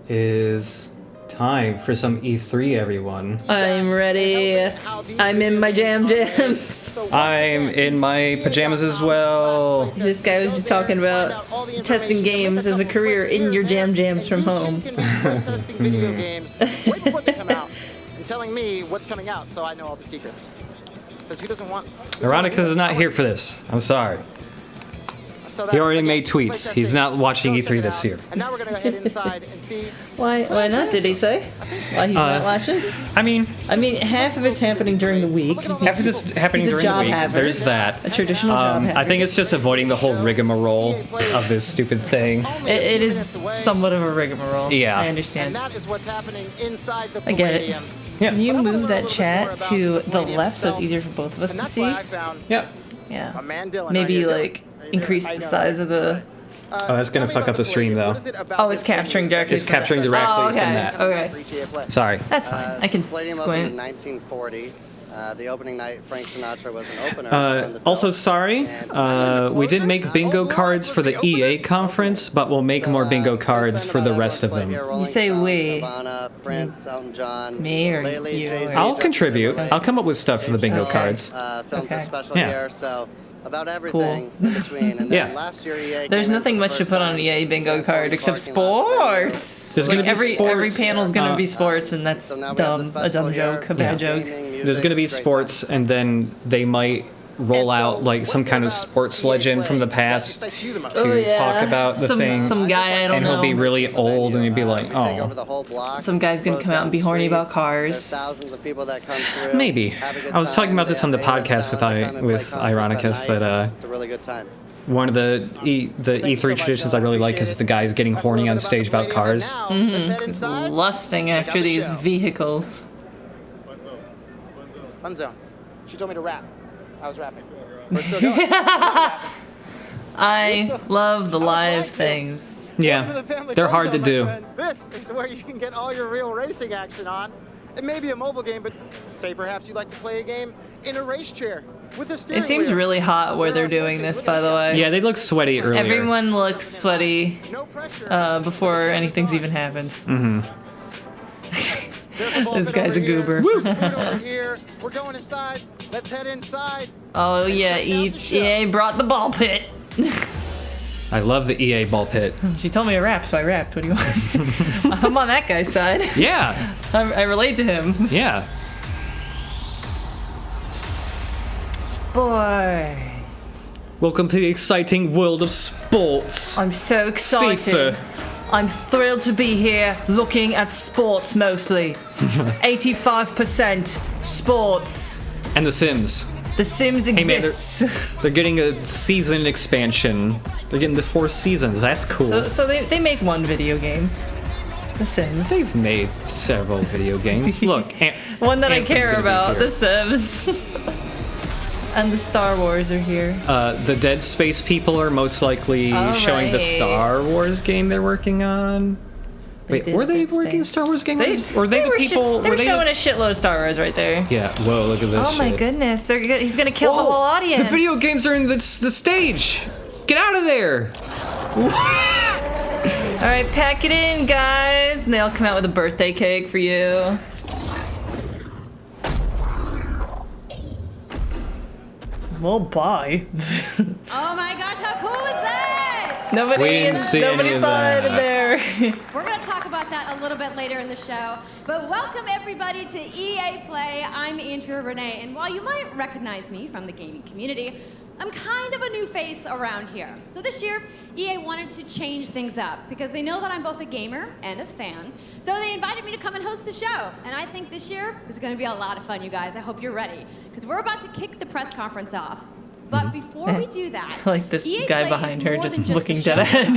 is time for some E3, everyone. I'm ready. I'm in my jams. I'm in my pajamas as well. This guy was just talking about testing games as a career in your jams from home. Testing video games way before they come out and telling me what's coming out so I know all the secrets. Because he doesn't want... Ironicus is not here for this. I'm sorry. So He already made tweets. He's not watching E3 this year. And now we're going to go head inside and see... Why not, did he say? Why he's not watching? I mean, half of it's happening during the week. half of this happening He's a during the job week. hacker. There's that. A traditional job hacker. I think it's just avoiding the whole rigmarole of this stupid thing. It is somewhat of a rigmarole. Yeah. I And understand. that is what's happening inside the I get it. Palladium. Yeah. Can you move that chat to the left so it's easier for both of us And to that's see? why I found Yeah. Yeah. a man Dylan Maybe right here. like increase the size of the... Oh, that's gonna fuck up the stream, though. Oh, it's capturing directly. It's capturing directly Oh, okay. from that. Okay. Sorry. That's fine. I can Palladium opened in squint. 1940. The opening night, Frank Sinatra was an opener. on the Also, bill. sorry, we didn't make bingo cards for the EA conference, but we'll make more bingo cards for the rest of them. You say we. Nirvana, Prince, Elton John, Me or lately, you? Jay-Z, I'll Justin contribute. Timberlake. I'll come up with stuff for the bingo Okay. cards. Filmed Okay. a special Yeah. here, so about everything in between. And then Yeah. last year, EA There's came in nothing for the much to first put on time, an EA bingo transformed card the except parking lot into sports. There's gonna be every sports, panel's gonna be sports, and that's So now we have this dumb. A festival dumb here, joke, a bad joke. gaming, music, There's gonna be it's a great sports, time. and then they might roll out like some kind of sports legend from the past to talk about the some, thing, Some guy I don't and know. he'll be really old, and he'd be like, We take over oh, the whole block, Some guy's gonna close come out down and be horny about streets. cars. There's thousands of people that come through, maybe. have a good I was talking time. about this They on the have A-list podcast with talent that come and with play concerts Ironicus at night. that It's a really good time. one of the E3 traditions I really like is the guys getting horny on stage about cars. Lusting after these vehicles. Fun zone. She told me to rap. I was rapping. We're still going. I love the live things. Yeah, they're hard to do. This is where you can get all your real racing action on. It may be a mobile game, but say perhaps you'd like to play a game in a race chair with a steering It seems wheel. really hot where they're doing this, by the way. Yeah, they look sweaty earlier. Everyone looks sweaty No pressure. before anything's even happened. There's ball This pit guy's over a here. goober. There's food over here. We're going inside. Let's head inside. Oh yeah, EA brought the ball pit. I love the EA ball pit. She told me to rap, so I rapped. What do you want? I'm on that guy's side. Yeah, I relate to him. yeah. Sport. Welcome to the exciting world of sports. I'm so excited. FIFA. I'm thrilled to be here looking at sports mostly. 85% sports. And The Sims. The Sims man, exists. They're getting a season expansion. They're getting the 4 seasons. That's cool. so they make one video game. The Sims. They've made several video games. Look, One that I Anthem's care gonna be about, here. The Sims. And the Star Wars are here. The Dead Space people are most likely All showing the right. Star Wars game they're working on. Wait, did were they Dead working Space. Star Wars game? They Or they the were people? they were the- showing a shitload of Star Wars right there. Yeah. Whoa! Look at this. Oh my shit. goodness, he's gonna kill the Whoa, whole audience. The video games are in the stage. Get out of there! All right, pack it in, guys. And they all come out with a birthday cake for you. Well, bye. Oh my gosh, how cool is that? We didn't see any Nobody of saw that. it in there. We're going to talk about that a little bit later in the show. But welcome everybody to EA Play. I'm Andrea Renee, and while you might recognize me from the gaming community, I'm kind of a new face around here. So this year, EA wanted to change things up because they know that I'm both a gamer and a fan. So they invited me to come and host the show. And I think this year is going to be a lot of fun, you guys. I hope you're ready because we're about to kick the press conference off. But before we do that, Like this EA guy Play behind is her more just than looking a dead show. ahead.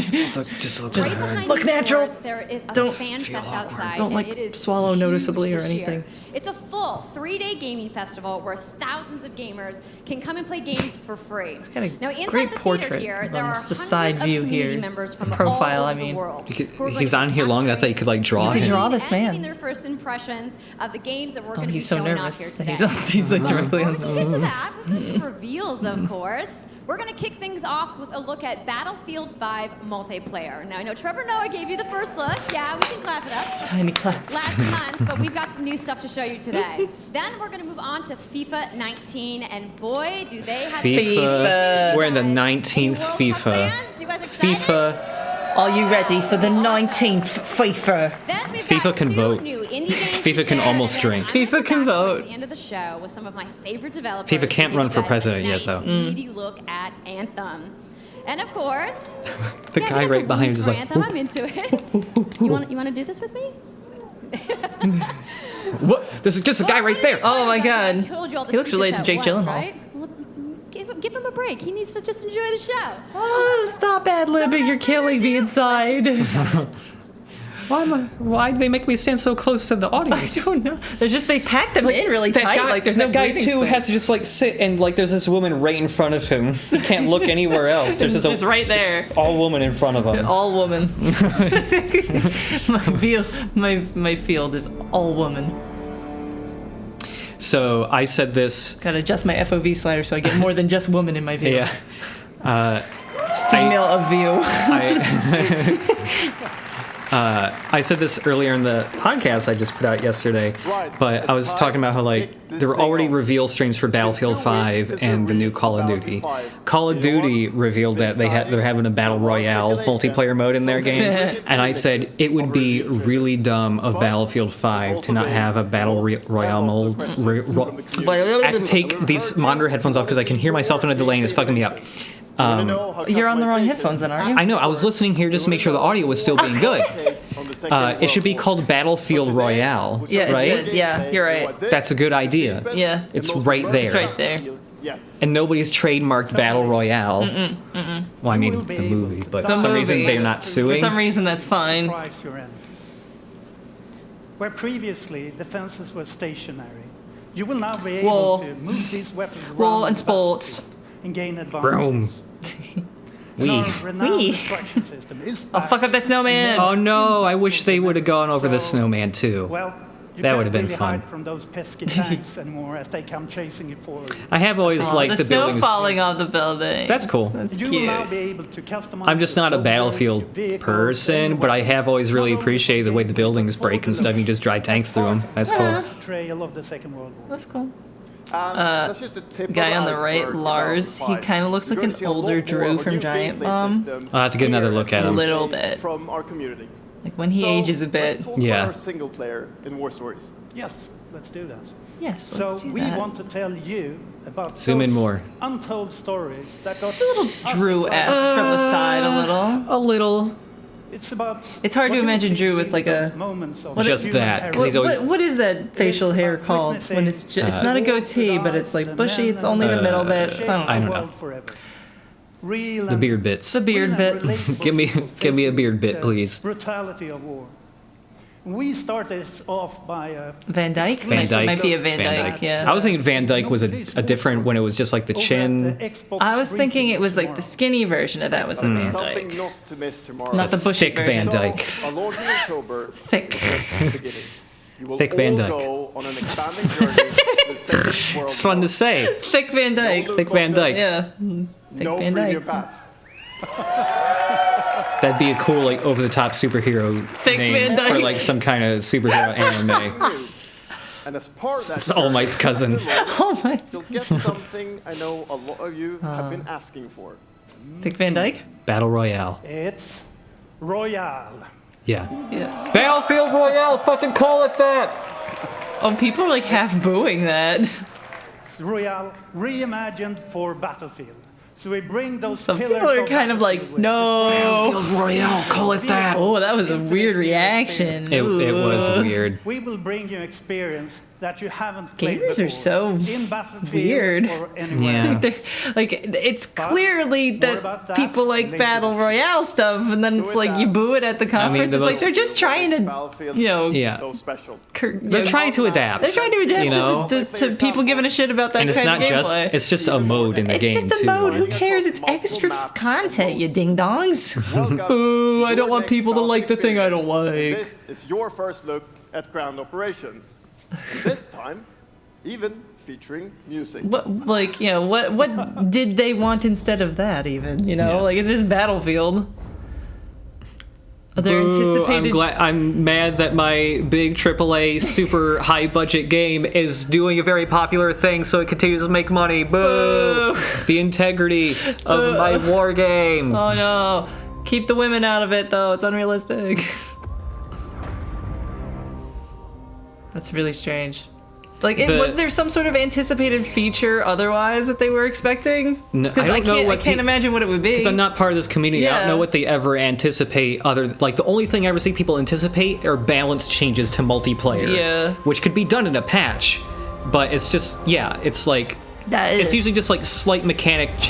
Just look. Right at her. behind Look these natural. doors, there is a Don't fan feel fest awkward. outside. Don't, and like, it is swallow huge noticeably or this year. anything. It's a full 3-day gaming festival where thousands of gamers can come and play games for free. got a Now, inside great the portrait theater here, on there are this- the hundreds side of view community here. members from Profile, all I over mean. the world. He could- who are going he's to on be here long enough that he could, like, draw capturing him. draw this and man. giving their first impressions of the games that we're Oh, going to be he's so showing off here nervous. today. He's like directly on Before we get to that, some reveals, of course. we're going to kick things off with a look at Battlefield 5 multiplayer. Now, I know Trevor Noah gave you the first look. Yeah, we can clap it up. Tiny clap. Last month, but we've got some new stuff to show you today. Then we're going to move on to FIFA 19, and boy, do they have FIFA. We're in the Any 19th World Cup FIFA. fans? You guys excited? FIFA. Are you ready for the 19th FIFA? Then we've FIFA got can two vote. new indie games FIFA to can share, almost and then drink. I'm gonna FIFA come can back towards vote. the end of the show with some of my favorite developers. FIFA can't to run give for you guys president a yet, nice, though. meaty look at Anthem. And of course, The yeah, guy we got right the behind rules is for like, Anthem. I'm into it. You want to do this with me? what? There's just a guy right there. Oh my God. I told you all the He looks related to secrets Jake at once, Gyllenhaal. right? Well, give him a break. He needs to just enjoy the show. Oh, stop ad-libbing. You're killing me inside. Why do they make me stand so close to the I audience? don't know. They packed them in really that tight. guy, Like there's that no guy breathing too space. has to just like sit and like there's this woman right in front of him. He can't look anywhere else. There's It's just a right there. all woman in front of him. All woman. my field is all woman. So I said this. Gotta adjust my FOV slider so I get more than just woman in my view. Yeah. It's female of view. I said this earlier in the podcast I just put out yesterday, but I was talking about how like there were already reveal streams for Battlefield 5 and the new Call of Duty. Call of Duty revealed that they're having a battle royale multiplayer mode in their game, and I said it would be really dumb of Battlefield 5 to not have a battle royale mode. I have to take these monitor headphones off because I can hear myself in a delay and it's fucking me up. You're on the wrong headphones then, aren't you? I know. I was listening here just to make sure the audio was still being good. It should be called Battlefield Royale, Yeah, right? it should. Yeah, you're right. That's a good idea. Yeah. It's right there. It's right there. And nobody's trademarked Battle Royale. Well, I mean the movie, but for some reason movie. they're not For suing. some reason, that's fine. Surprise your enemies. Where previously defenses were stationary, you will now be able Wall. to move these weapons around Wall and the sports. battlefield and gain advantage. Boom. And our Wee. renowned Wee. destruction system is I'll fuck up that snowman. Oh no! I wish they would have gone over the snowman too. Well, you That can't would have been really fun. hide from those pesky tanks anymore as they come chasing you forward. I have always Oh, liked the the snow buildings. falling off the building. That's cool. That's You cute. will now be able to customize I'm just your not a soldiers, Battlefield your vehicles, person, and but I have weapons. always really Not only appreciated the way the buildings break and stuff. You just drive tanks through them. That's cool. Trail of the Second World War. That's cool. That's just the tip Guy of on the iceberg right, of Lars, he Battlefield 5. kind of looks You're like gonna an see a lot older more Drew of from new Giant gameplay Bomb. systems I'll have to get another look at A him. little bit. from our community. Like when he So, ages a bit. Let's talk Yeah. about our single player in War Stories. Yes, let's do that. Yes, let's So do we that. want to tell you about Zoom in those more. untold stories that got It's a little Drew-esque from the side, a little. A little. It's about. It's hard to what you imagine see Drew with in like those a- moments of Just human that, 'cause he's heroism. always- What is that facial hair called when it's it's not a goatee, but it's like bushy. It's only the middle bit. I don't know. I don't know. The beard bits. The beard bits. Give me a beard bit, please. Brutality of war. We started off by Van Dyke? Van Dyke. Might be a Van Dyke, yeah. I was thinking Van Dyke was a different when it was just like the chin. I was thinking it was like the skinny version of that was a Van Something Dyke. not to miss tomorrow. Not the bushy Thick version. Van Dyke. So, our Lord in October Thick. is the beginning. You will Thick all Van Dyke. go on an expanding journey to the Second World It's fun War. to say. Thick Van Dyke. Thick Van Dyke. Yeah. Thick No Van premium Dyke. pass. That'd be a cool, like, over-the-top superhero Thick name Van Dyke. for like some kind of superhero anime. And as part of that It's All Might's cousin. Oh my. you'll get something I know a lot of you have been asking for. Thick Van Dyke? Battle Royale. It's Royale. Yeah. Yes. Battlefield Royale. Fucking call it that. Oh, people are like half booing that. It's Royale reimagined for Battlefield. So we bring those Some pillars people are of kind of like, Battlefield with no. Royale. Call it that. Oh, that was a weird reaction. It was Ooh. weird. We will bring you experience that you haven't played Gamers are before. so in Battlefield weird. or anywhere Yeah. else. They're- like it's clearly more that about that people like later battle this royale stuff, and then it's like you boo it at the conference. the It's like most- they're just trying to, Battlefield you know, Yeah. so special. They're trying to adapt. They're trying to adapt You know? to people giving a shit about that And it's kind not of just, gameplay. it's just a mode in the It's game, just a too. mode. Who cares? It's extra content, you ding dongs. Ooh, I don't want people to like the thing I don't like. This is your first look at ground operations. And this time, even featuring music. What, like, you know, what did they want instead of that? Even, you know, Yeah. like it's just Battlefield. Are there Boo, anticipated? I'm mad that my big AAA super high budget game is doing a very popular thing, so it continues to make money. Boo! The integrity of my war game. Oh no! Keep the women out of it, though. It's unrealistic. That's really strange. Like, was there some sort of anticipated feature otherwise that they were expecting? No, Because I can't imagine what it would be. Because I'm not part of this community. I don't Yeah. know what they ever anticipate. The only thing I ever see people anticipate are balance changes to multiplayer. Yeah. Which could be done in a patch, but it's just it's like it's usually just like slight mechanics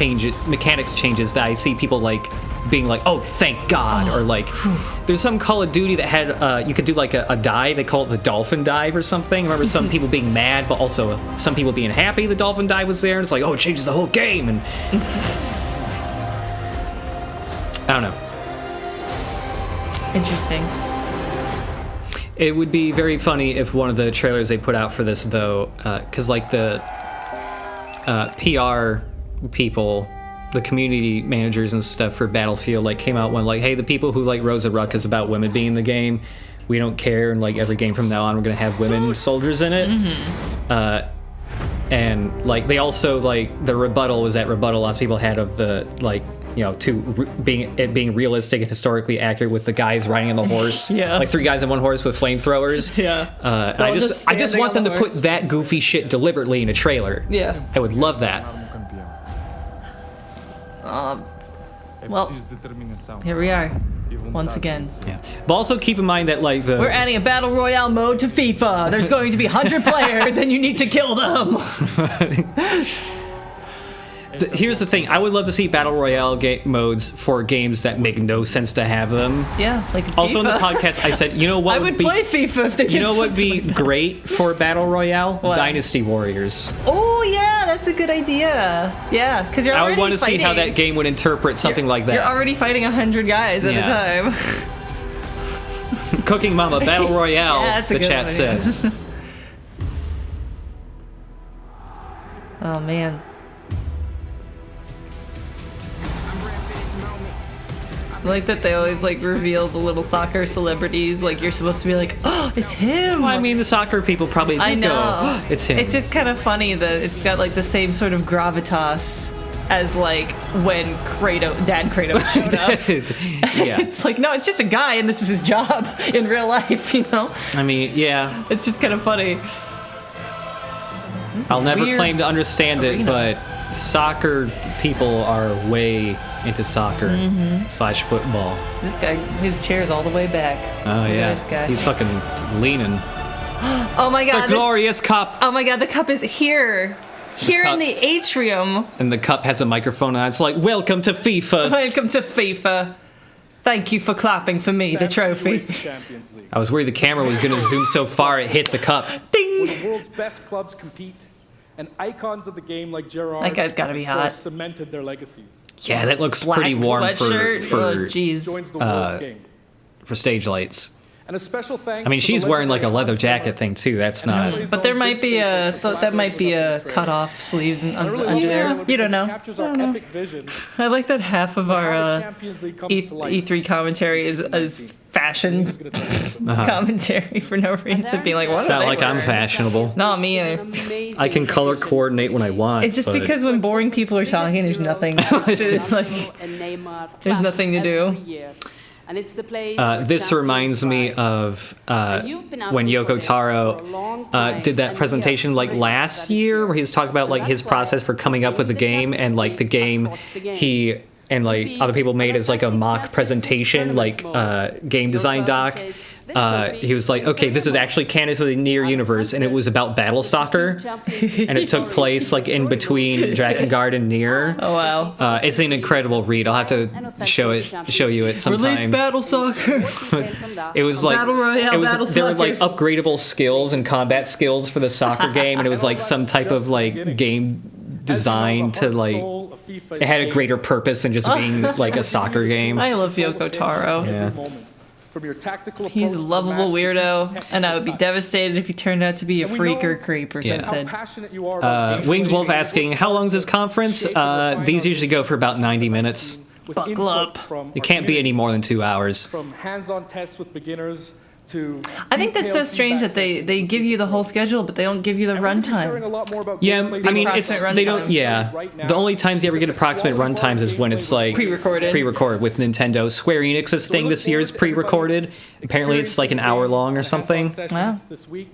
changes that I see people like being like, oh, thank God, or like there's some Call of Duty that had you could do like a dive. They call it the dolphin dive or something. I remember some people being mad, but also some people being happy the dolphin dive was there. And it's like, oh, it changes the whole game. And I don't know. Interesting. It would be very funny if one of the trailers they put out for this, though, because like the PR people, the community managers and stuff for Battlefield, like came out when like, hey, the people who like Rosa Ruck is about women being in the game, we don't care, and like every game from now on we're gonna have women soldiers in it. And like they also like the rebuttal was that rebuttal lots of people had of the like, you know, being realistic and historically accurate with the guys riding on the horse. Yeah. Like 3 guys on one horse with flamethrowers. Yeah. And I just standing want on them the to put horse. that goofy shit deliberately in a trailer. Yeah. I would love that. Well, here we are. Once again. Yeah. But also keep in mind that like We're adding a battle royale mode to FIFA. There's going to be 100 players and you need to kill them. So here's the thing. I would love to see battle royale modes for games that make no sense to have them. Yeah, like FIFA. Also in the podcast, I said, you know what I would play FIFA if they did. You know what would be great for battle royale? What? Dynasty Warriors. Oh yeah, that's a good idea. Yeah, because you're I already would want to see how fighting- that game would interpret something like that. You're already fighting 100 guys at Yeah. a time. Cooking Mama Battle Royale. Yeah, that's a the good chat one, says. Oh man. I like that they always like reveal the little soccer celebrities. Like you're supposed to be like, oh, it's him. Well, I mean, the soccer people probably do I know. go, oh, it's him. It's just kind of funny that it's got like the same sort of gravitas as like when Dad Kratos showed up. Yeah. It's like, no, it's just a guy and this is his job in real life, you know? I mean, yeah. It's just kind of funny. I'll never weird claim to understand it, arena. but soccer people are way into soccer Mm-hmm. / football. This guy, his chair's all the way back. Oh, Look at yeah. this guy. He's fucking leaning. Oh my The god. glorious cup. Oh my god, the cup is here. Here in cup. the atrium. And the cup has a microphone on it. It's like, welcome to FIFA. Welcome to FIFA. Thank you for clapping for me, the trophy. Champions League. I was worried the camera was going to zoom so far it hit the cup. Ding! Where the world's best clubs compete, and icons of the game like Gerrard That guy's gotta be of course, hot. cemented their legacies. Yeah, that looks Black pretty warm sweatshirt. for Oh, jeez. Joins the world's game. for stage lights. And a special thanks. I mean, to she's the wearing like a legendary leather Hans jacket Zimmer thing too. That's and not. Emily's But there own might be a big that might be a trailer. cut off sleeves and I really under like there. it You don't because it know. captures our epic vision. I like that half of how the our Champions League comes to life. E3 commentary is fashion Who's gonna tell us about Uh-huh. commentary for no reason. Being like, what It's are not they like I'm wearing? fashionable. Not me either. I can color coordinate when I want. It's just but- because when boring people are talking, there's nothing to, like. There's nothing to do. And it's the place This reminds me of when Yoko Taro did that presentation like last year, where he was talking about like his process for coming up with the game, and like the game he and like other people made as like a mock presentation, like game design doc. He was like, okay, this is actually canon to the Nier universe, and it was about battle soccer, and it took place like in between Drakengard and Nier. Oh wow. It's an incredible read. I'll have to show you it sometime. Release battle soccer. It was like Battle Royale, it was, Battle there were like Soccer. upgradable skills and combat skills for the soccer game, and it was like some type of like game design to like it had a greater purpose than just being like a soccer game. I love Yoko Taro. Yeah. from your tactical He's a approach to lovable mastery weirdo, tech and I would be time. devastated if he turned out to be a And we freak know or creep or Yeah. How something. passionate you are about Winged gameplay, Wolf and asking, we're how long is this shape conference? and refine These our usually go for about 90 minutes. with Buckle input up. from It our can't be any community. more than 2 hours. From hands-on tests with beginners to I think that's so detailed strange feedback that they give you the whole schedule, but they don't give you the And we're gonna be sharing a runtime. lot more about Yeah, gameplay I mean, development it's Approximate they don't. runtime. Yeah, right now. the only times you ever get approximate run times is when it's like Pre-recorded. Pre-recorded with Nintendo. Square Enix's thing this year is pre-recorded. Apparently, it's like an hour long or something. Wow. This week.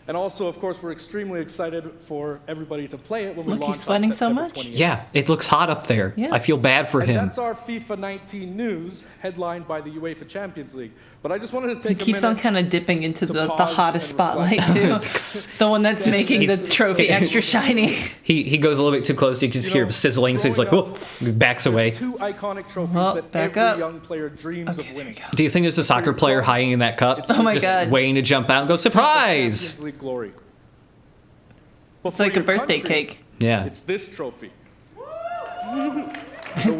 And also, of course, we're extremely excited for everybody to play it when we Look, launch he's on sweating so September much. 28th. Yeah, it looks hot up there. Yeah. I feel bad for And him. that's our FIFA 19 news, headlined by the UEFA Champions League. But I just wanted to take He keeps a on minute. kind of dipping into to the pause hottest and spotlight too. The one that's making the he's- trophy extra shiny. He goes a little bit too close. You can just You hear know, him sizzling, so he's like, growing whoop, up, backs There's away. two iconic trophies Oh, that back every up. young player dreams Okay, of there winning. we go. Do you think there's a soccer player hiding in that cup? Oh my just God. waiting to jump out and go, surprise! Champions League glory. It's like a birthday cake. Yeah. It's this trophy.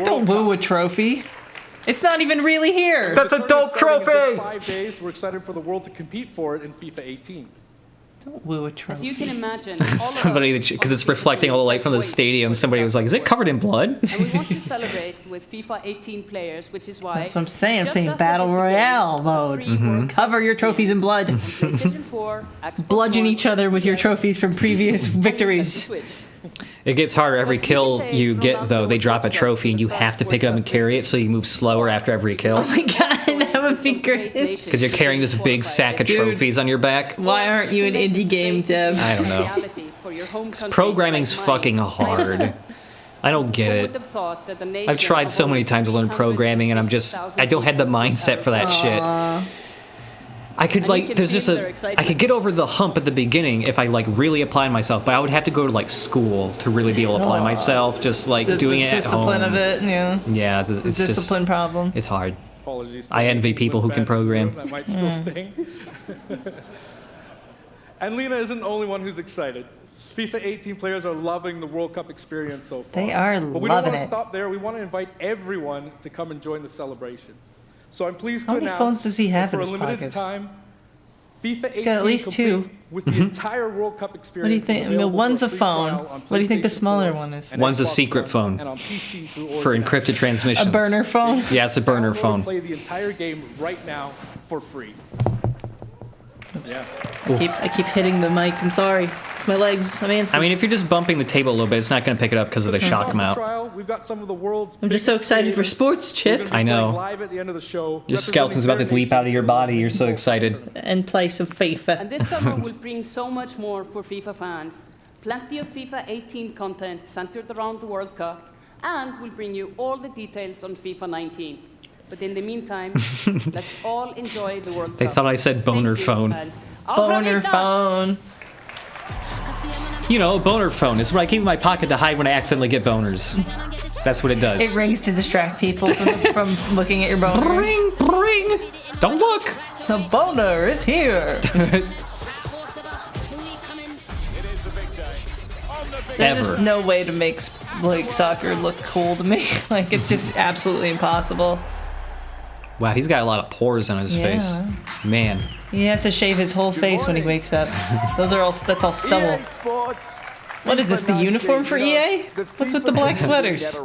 Don't woo a trophy. It's not even really here. That's a The dope tournament's starting in trophy! just 5 days. We're excited for the world to compete for it in FIFA 18. Don't woo a As trophy. you can imagine, all of Somebody, us because it's obviously reflecting all the light from the wait stadium, for somebody was like, is it covered in blood? And we want to celebrate with FIFA 18 players, which is why. That's what I'm saying. I'm just saying after Battle the Royale game, mode. free World Cup Cover your trophies in blood. on PlayStation 4, Xbox Bludgeon One, each other with your PS, trophies from previous and victories. Switch. It gets harder every kill you get, though. They drop a trophy and you have to pick it up and carry it, so you move slower after every kill. Oh my god, that would be great. Because you're carrying this big sack of trophies on your back. Why aren't you an indie game dev? I don't know. Programming's fucking hard. I don't get it. I've tried so many times to learn programming, and I don't have the mindset for that shit. I could I could get over the hump at the beginning if I like really applied myself, but I would have to go to like school to really be able to apply myself. Just like doing it at home. Discipline of it, yeah. Yeah, It's a it's discipline just, problem. It's hard. Apologies. to I the envy people who can fans in the room. program. That might still sting. And Lena isn't the only one who's excited. FIFA 18 players are loving the World Cup experience so far. They are But we don't loving want to it. stop there. We want to invite everyone to come and join the celebration. So I'm pleased How to many announce phones does he have that in for his a limited pockets? time, FIFA 18 got at least two. complete with the entire World Cup experience. What do you is think? available One's for a free phone. trial on What do you think the PlayStation smaller 4 one is? and One's a Xbox secret One phone and on PC through For Origin encrypted Access. transmissions. A burner phone? Yeah, it's a burner Download phone. and play the entire game right now for free. Yeah. I keep hitting the mic. I'm sorry. My legs. I'm antsy. I mean, if you're just bumping the table a little bit, it's not going to pick it up because of the shock amount. Trial, we've got some of the world's I'm just so biggest excited for creators. sports, We're Chip. gonna be I know. playing live at the end of the show, Your skeleton's about to representing leap out of your their body. You're nations so in the excited. And play some FIFA. And this summer will bring so much more for FIFA fans. Plenty of FIFA 18 content centered around the World Cup, and we'll bring you all the details on FIFA 19. But in the meantime, let's all enjoy the World They Cup. thought I said boner Thank you, phone. and auf Boner Wiedersehen! phone. You know, a boner phone. It's what I keep in my pocket to hide when I accidentally get boners. That's what it does. It rings to distract people from looking at your boner. Ring, ring. Don't look. The boner is here. There's just Ever. no way to make like soccer look cool to me. Like it's just absolutely impossible. Wow, he's got a lot of pores on his Yeah. face. Man. He has to shave his whole face when he wakes up. That's all stubble. What is this, the uniform for EA? What's with the black sweaters?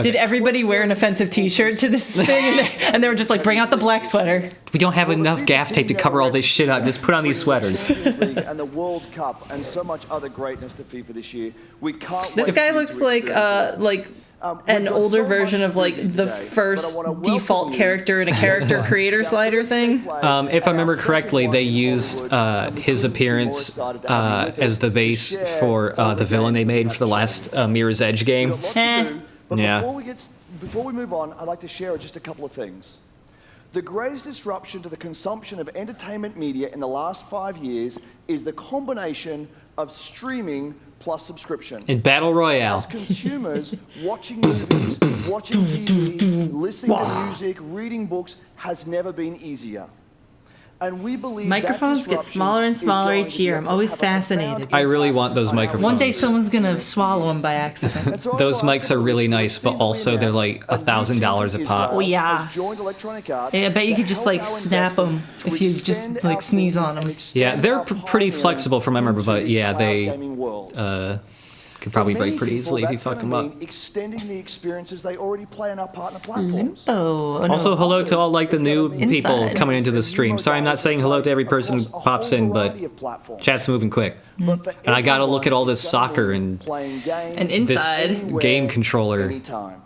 Did everybody wear an offensive t-shirt to this thing? And they were just like, bring out the black sweater. We don't have enough gaff tape to cover all this shit up. Just put on these sweaters. And the World Cup and so much other greatness to FIFA this year. We can't This wait guy for you looks to like experience it. an got older so much version of to like do the today, but I first wanna welcome default you character in a character creator slider thing. If I remember correctly, they used his appearance as the base for the villain they made for the last Mirror's Edge game. We've got lots to do, but Yeah. before we move on, I'd like to share just a couple of things. The greatest disruption to the consumption of entertainment media in the last 5 years is the combination of streaming plus subscription. In Battle As Royale. consumers, watching movies, watching TV, listening to music, reading books has never been easier. And we believe Microphones get smaller and smaller each year. I'm always fascinated. I really want those microphones. One day someone's gonna swallow them by accident. Those mics are really nice, but also they're like $1,000 a pop. Oh yeah. Yeah, I bet you could just like snap them if you just like sneeze on them. Yeah, they're pretty flexible from memory, but yeah, they could probably break pretty easily if you fuck them up. Extending the experiences they already play on our partner platforms. Also, hello to all like the new people coming into the stream. Sorry, I'm not saying hello to every person who pops in, but chat's moving quick. And I gotta look at all this soccer and inside this game controller. Anytime.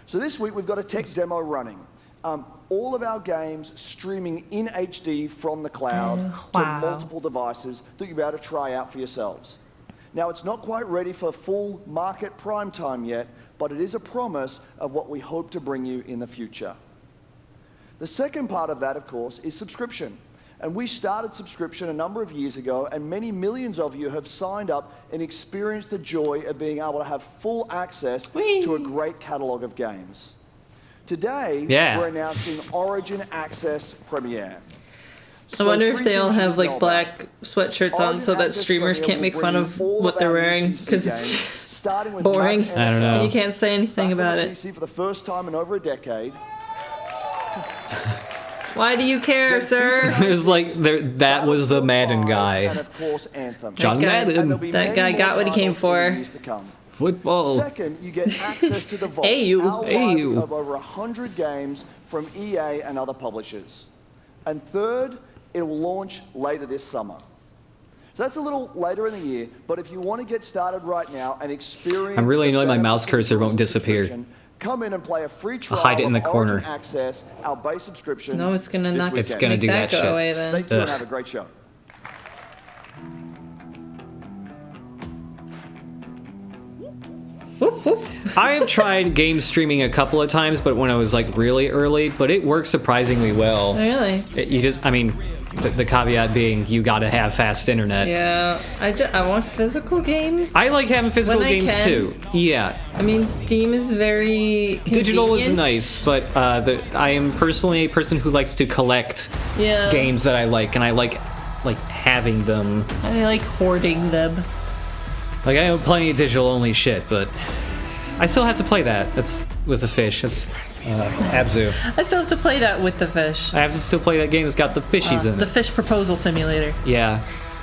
So this week we've got a tech demo running. All of our games streaming in HD from the cloud to multiple devices that you'll be able to try out for yourselves. Now, it's not quite ready for full market prime time yet, but it is a promise of what we hope to bring you in the future. The second part of that, of course, is subscription. And we started subscription a number of years ago, and many millions of you have signed up and experienced the joy of being able to have full access to a great catalog of games. Today, we're announcing Origin Access Premiere. I wonder if they all have like black sweatshirts on so that streamers can't make fun of what they're wearing because it's boring. I don't know. And you can't say anything about it. For the first time in over a decade. Why do you care, sir? It's like that was the Madden guy. John Madden. That guy got what he came for. Football. Second, you get access to the vault of over 100 games from EA and other publishers. And third, it will launch later this summer. So that's a little later in the year, but if you want to get started right now and experience... I'm really annoyed my mouse cursor won't disappear. Come in and play a free trial. I'll hide it in the corner. Access our base subscription. No, it's gonna not. It's gonna do that shit. Go away, then. Thank you and have a great show. I have tried game streaming a couple of times, but when I was like really early, but it works surprisingly well. Really? The caveat being you gotta have fast internet. Yeah, I want physical games. I like having physical games too. Yeah. I mean, Steam is very convenient. Digital is nice, but I am personally a person who likes to collect games that I like, and I like having them. I like hoarding them. Like, I own plenty of digital-only shit, but I still have to play that. That's with the fish. That's Abzu. I still have to play that with the fish. I have to still play that game that's got the fishies in it. The fish proposal simulator. Yeah.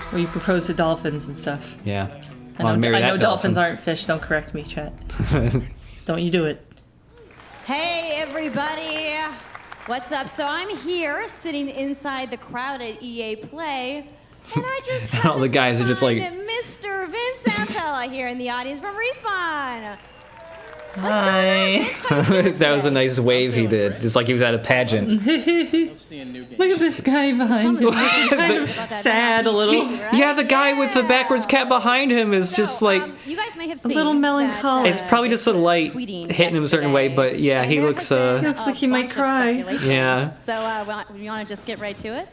Where you propose to dolphins and stuff. Yeah. I know dolphins aren't fish. Don't correct me, chat. Don't you do it. Hey, everybody. What's up? So I'm here, sitting inside the crowd at EA Play. And I just all the guys are just like Mr. Vince Santella here in the audience from Respawn. Hi. That was a nice wave he did, just like he was at a pageant. Look at this guy behind you. Kind of sad a little. Yeah, the guy with the backwards cap behind him is just like you guys may have seen a little melancholic. It's probably just a light hitting him a certain way, but yeah, he looks like he might cry. Yeah. So you want to just get right to it?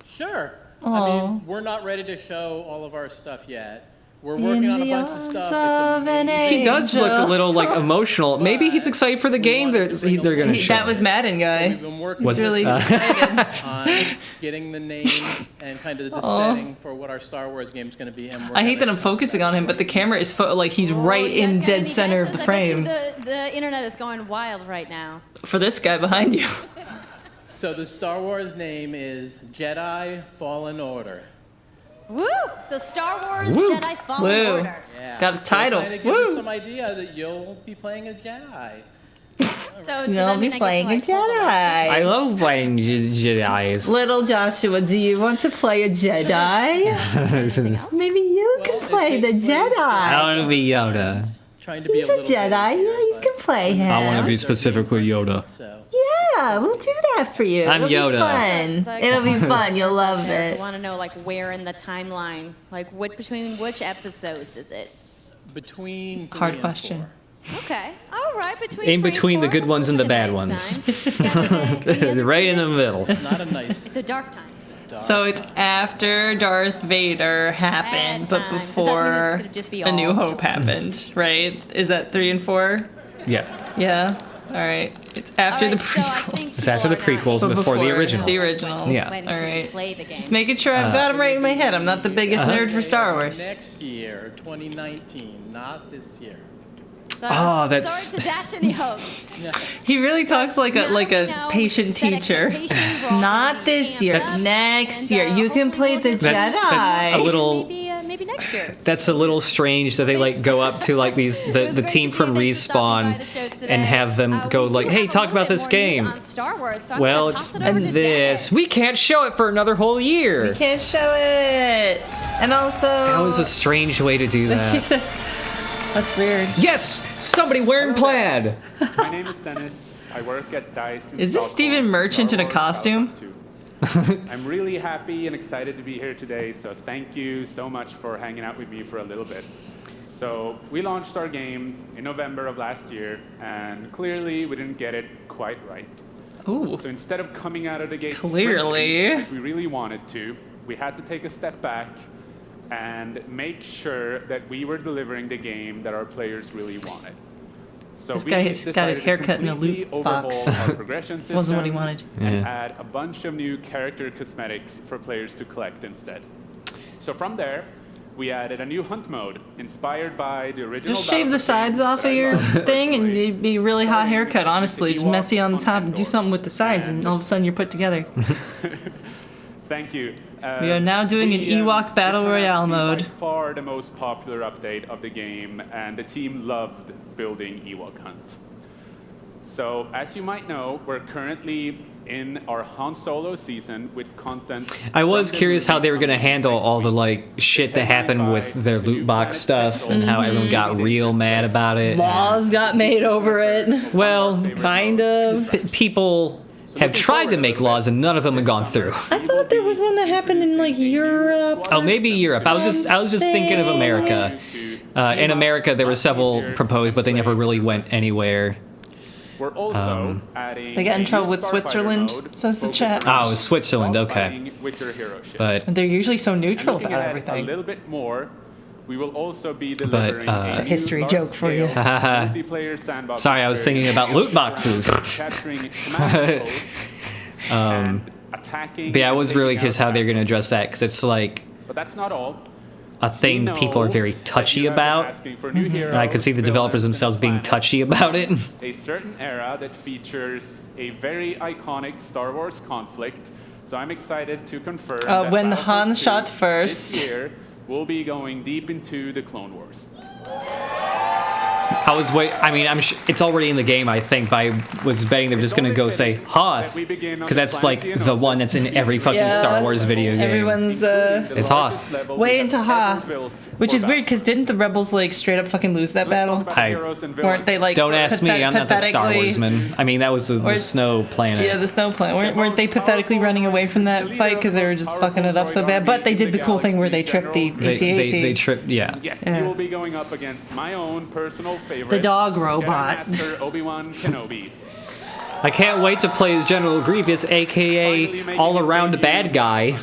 Sure. Aww. I mean, we're not ready to show all of our stuff yet. We're working on a bunch of stuff. He does look a little like emotional. Maybe he's excited for the game they're going to show. That was Madden guy. So we've been working He's really excited on getting the name and kind of the setting for what our Star Wars game is going to be. And I hate that I'm focusing on him, but the camera is like he's right in dead center of the frame. The internet is going wild right now. For this guy behind you. So the Star Wars name is Jedi Fallen Order. Woo! So Star Wars Jedi Fallen Order. Yeah. Got a title. So it kind of gives you some idea that you'll be playing a Jedi. So you'll be playing a Jedi. I love playing Jedis. Little Joshua, do you want to play a Jedi? Maybe you can play the Jedi. I want to be Yoda. He's a Jedi. Yeah, you can play him. I want to be specifically Yoda. Yeah, we'll do that for you. I'm It'll Yoda. Be fun. It'll be fun. You'll love it. I want to know like where in the timeline, like between which episodes is it? Between 3 Hard and question. 4. Okay. All right. In between the good ones and the bad ones. Right in the middle. It's not a nice. It's a dark time. So it's after Darth Vader happened, but before A New Hope happened, right? Is that 3 and 4? Yeah. Yeah. All right. It's after the prequels. It's after the prequels, But before the originals. The originals. Yeah. When All you right. play the game. Just making sure I've got them right in my head. I'm not the biggest nerd for Star Wars. Next year, 2019, not this year. Oh, that's- Sorry to dash any hope. He really talks like a Now we know patient set teacher. expectations, we're all Not gonna be this year. amped up, Next and, year. You can hopefully play we'll the get That's a Jedi. little. maybe next year. That's a little strange that they like go up to like these the team from Respawn and have them go like, "Hey, talk about this game." Well, it's this. We can't show it for another whole year. We can't show it. And also, That was a strange way to do that. that's weird. Yes, somebody wearing plaid. My name is Dennis. I work at DICE. in Is this Stockholm, Stephen Merchant in a Star Wars costume? Battlefront 2. I'm really happy and excited to be here today, so thank you so much for hanging out with me for a little bit. So we launched our game in November of last year, and clearly we didn't get it quite right. Ooh. So instead of coming out of the gate Clearly. sprinting like we really wanted to, we had to take a step back and make sure that we were delivering the game that our players really wanted. So This we guy has got his decided to haircut in a completely loot box. overhaul our progression system Wasn't what he wanted. and Yeah. add a bunch of new character cosmetics for players to collect instead. So from there, we added a new hunt mode inspired by the original. Just shave the Battlefield sides games off that of I your loved thing and personally. it'd be a really hot haircut, honestly. Ewok Just messy on the on top and do Endor. something with the sides and all of a sudden you're put together. Thank you. We are now doing an Ewok Battle it turned out Royale to be mode. By far the most popular update of the game, and the team loved building Ewok Hunt. So, as you might know, we're currently in our Han Solo season with content. I was from the curious how movie they were gonna coming handle next all the week. like shit that happened with their loot box stuff and how everyone got real mad about it. Laws got made over it. Well, Kind of. people have tried to make laws and none of them have gone through. I thought there was one that happened in like Europe. Oh, maybe Europe. I was just thinking of America. In America, there were several proposed, but they never really went anywhere. We're also adding They got in a trouble new with Starfighter Switzerland, mode says the focused chat. around Oh, Switzerland, okay. fighting with your hero ships. But They're usually so And neutral looking about ahead everything. A little bit more, we will also be delivering It's a new history joke for you. large-scale multiplayer sandbox. Sorry, I was thinking about loot boxes. Capturing command posts and attacking. But yeah, I and was really taking curious out how they're going to battles. address that because it's like But that's not all. a thing We people are know very that touchy you have been about. asking for new And I could see the heroes, developers villains, themselves and being planets. touchy about it. A certain era that features a very iconic Star Wars conflict. So I'm excited to confirm that When Battlefront Han 2 shot first. This year, we'll be going deep into the Clone Wars. I mean, it's already in the game, I think, but I was betting they're just going to go say Hoth, because that's like the one that's in every fucking Yeah, Star Wars video game. Everyone's It's Hoth. way into Hoth, which is weird because didn't the rebels like straight up fucking lose that battle? Weren't they like? Don't ask me, I'm not the Star pathetically- Warsman. I mean, that was the snow planet. Yeah, the snow planet. Weren't they pathetically running away from that fight because they were just fucking it up so bad? But they did the cool thing where they tripped the AT-AT. They tripped, yeah. Yes, Yeah. you will be going up against my own personal favorite, The dog robot. Jedi Master Obi-Wan Kenobi. I can't wait to play as General Grievous, aka all-around bad guy.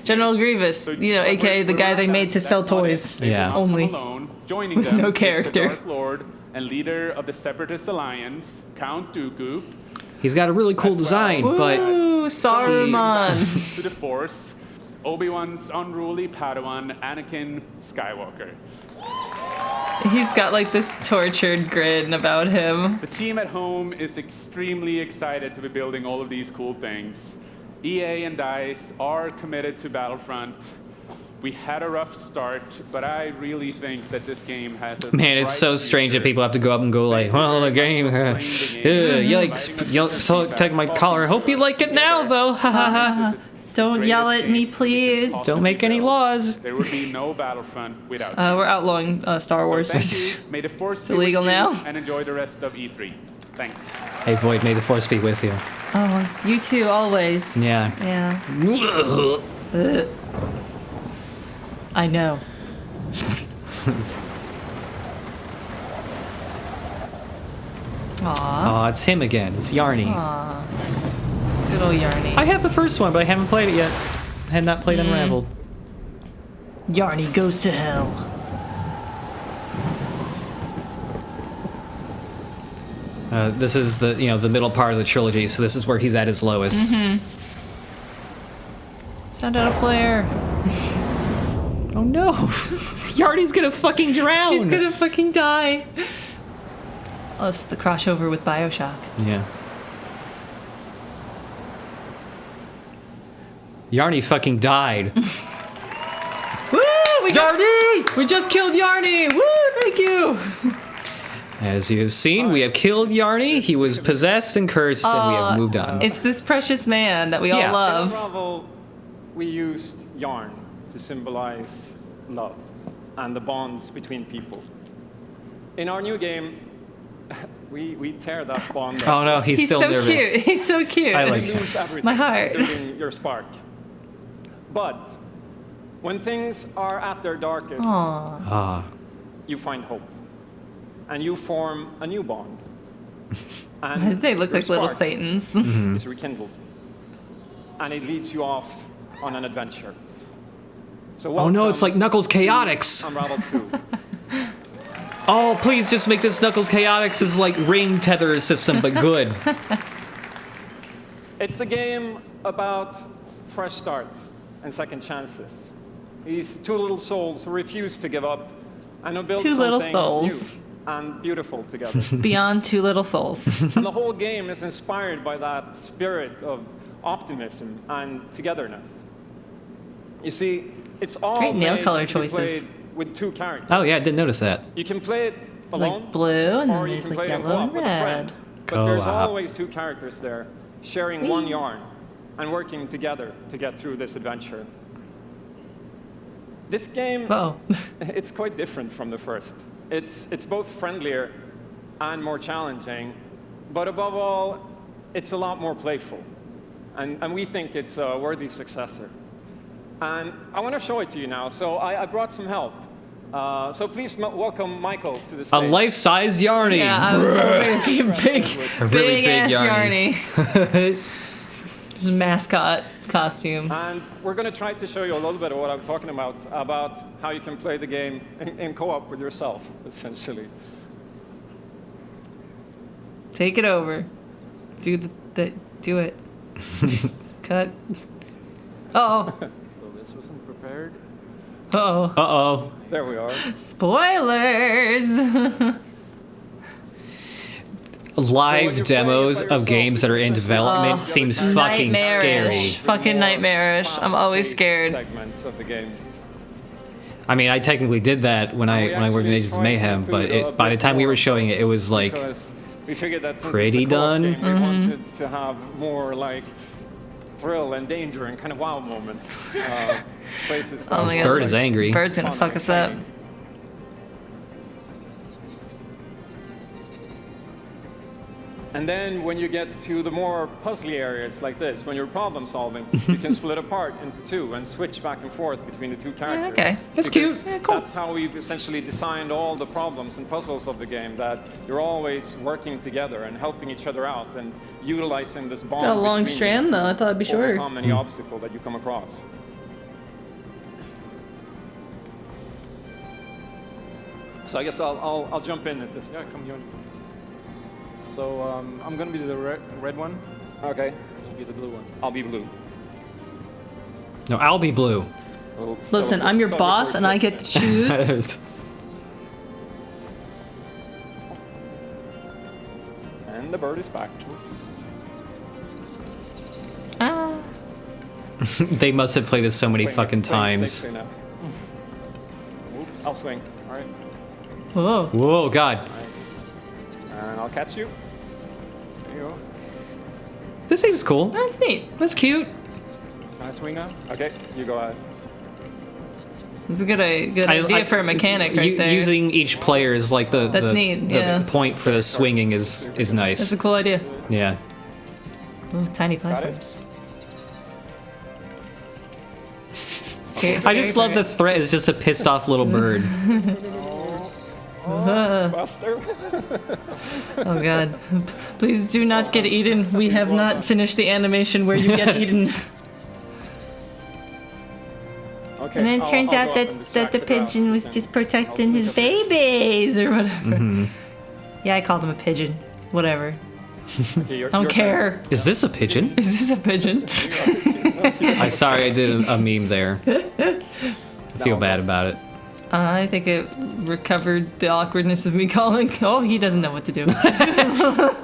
General Grievous, aka the guy they made to sell toys. Yeah. Only. Alone, joining With them no is the character. Dark Lord and leader of the Separatist Alliance, Count Dooku. He's got a really cool design, but Ooh, Saruman. To the Force, Obi-Wan's unruly Padawan, Anakin Skywalker. He's got like this tortured grin about him. The team at home is extremely excited to be building all of these cool things. EA and DICE are committed to Battlefront. We had a rough start, but I really think that this game has a man, it's so strange that people have to go up and go like, well, the game, yikes, you take my collar. Hope you like it now, though. Ha ha ha. Don't yell at me, please. Don't make any laws. There would be no Battlefront without We're outlawing Star Wars. So thank you. May the Force be illegal with you, now. and enjoy the rest of E3. Thanks. Hey, Void, may the force be with you. Oh, you too, always. Yeah. Yeah. Ugh. I know. Aw. Oh, it's him again. It's Yarny. Aw. Good old Yarny. I have the first one, but I haven't played it yet. I had not played Unraveled. Yarny goes to hell. This is the the middle part of the trilogy, so this is where he's at his lowest. Send out a flare. Oh no! Yarny's gonna fucking drown! He's gonna fucking die. Oh, it's the crossover with Bioshock. Yeah. Yarny fucking died. Woo! Yarny! We just killed Yarny! Woo! Thank you! As you have seen, we have killed Yarny. He was possessed and cursed, and we have moved on. It's this precious man that we all love. In Unravel, we used yarn to symbolize love and the bonds between people. In our new game, we tear that bond. Oh no, he's still so nervous. Cute. He's so cute. I like you lose everything, my heart. including your spark. But when things are at their darkest, you find hope, and you form a new bond. And they look your like little spark Satans. is rekindled, and it leads you off on an adventure. So oh no, it's like Knuckles Chaotix. Unravel 2. Oh, please just make this Knuckles Chaotix' like ring tether system, but good. It's a game about fresh starts and second chances. These two little souls who refuse to give up and who build Two little something souls. new and beautiful together. Beyond two little souls. And the whole game is inspired by that spirit of optimism and togetherness. You see, it's all Great nail made color to be choices. played with two characters. Oh yeah, I didn't notice that. You can play it alone, like blue, and or then you there's can like play it yellow and co-op with a friend. red. But there's Co-op. always two characters there, sharing one yarn and working together to get through this adventure. This game, it's quite different from the first. It's both friendlier and more challenging, but above all, it's a lot more playful. And we think it's a worthy successor. And I want to show it to you now, so I brought some help. So please welcome Michael to the A stage. life-sized Yarny. Yeah, I was hoping to be a big, A really big ass Yarny. Yarny. Just a mascot costume. And we're going to try to show you a little bit of what I'm talking about how you can play the game in co-op with yourself, essentially. Take it over. Do it. Cut. Uh-oh. So this wasn't prepared. Uh-oh. Uh-oh. There we are. Spoilers! Live demos of games that are in development seems fucking scary. Fucking nightmarish. I'm always scared. Segments of the game. I mean, I technically did that when I worked in Agents of Mayhem, but by the time we were showing it, it was like We figured that since pretty it's a co-op done. game, we wanted to have more like thrill and danger and kind of wow moments. Places Oh my God. Bird is angry. Bird's gonna fuck us up. And then when you get to the more puzzly areas like this, when you're problem solving, you can split apart into two and switch back and forth between the two characters. okay. That's Because cute. Yeah, cool. That's how we've essentially designed all the problems and puzzles of the game, that you're always working together and helping each other out and utilizing this bond. Got a long between strand, you though. I thought it'd be to shorter. overcome any obstacle that you come across. So I guess I'll jump in at this. Yeah, come join. So I'm gonna be the red one. Okay. You'll be the blue one. I'll be blue. No, I'll be blue. Listen, I'm your boss, and I get to choose. And the bird is back. Ah. They must have played this so many fucking Playing times. safely now. Oops, I'll swing. All right. Whoa. Whoa, God. And I'll catch you. There you go. This seems cool. That's neat. That's cute. Can I swing now? Okay, you go ahead. It's a good idea for a mechanic right there. Using each player is like the That's neat, yeah. the point for the swinging is nice. That's a cool idea. Yeah. Ooh, tiny platforms. I just love the threat is just a pissed off little bird. Buster. Oh God. Please do not get eaten. We have not finished the animation where you get eaten. Okay, And then it turns I'll out go up and that distract the the grouse, pigeon was okay. just protecting his babies or whatever. Mm-hmm. Yeah, I called him a pigeon. Whatever. Okay, I don't care. Is this a pigeon? Is this a pigeon? I'm sorry, I did a meme there. I feel bad about it. I think it recovered the awkwardness of me calling. Oh, he doesn't know what to do. I'll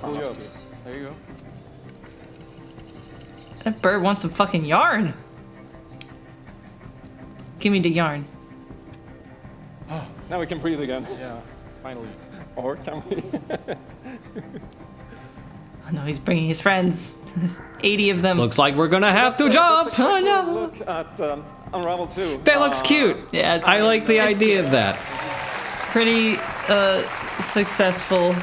pull you up. There you go. That bird wants some fucking yarn. Give me the yarn. Oh, now we can breathe again. Yeah, finally. Or can we? Oh no, he's bringing his friends. There's 80 of them. Looks like we're gonna have to jump. Oh no. Look at Unravel 2. That looks cute. Yeah, I like the idea of that. Pretty successful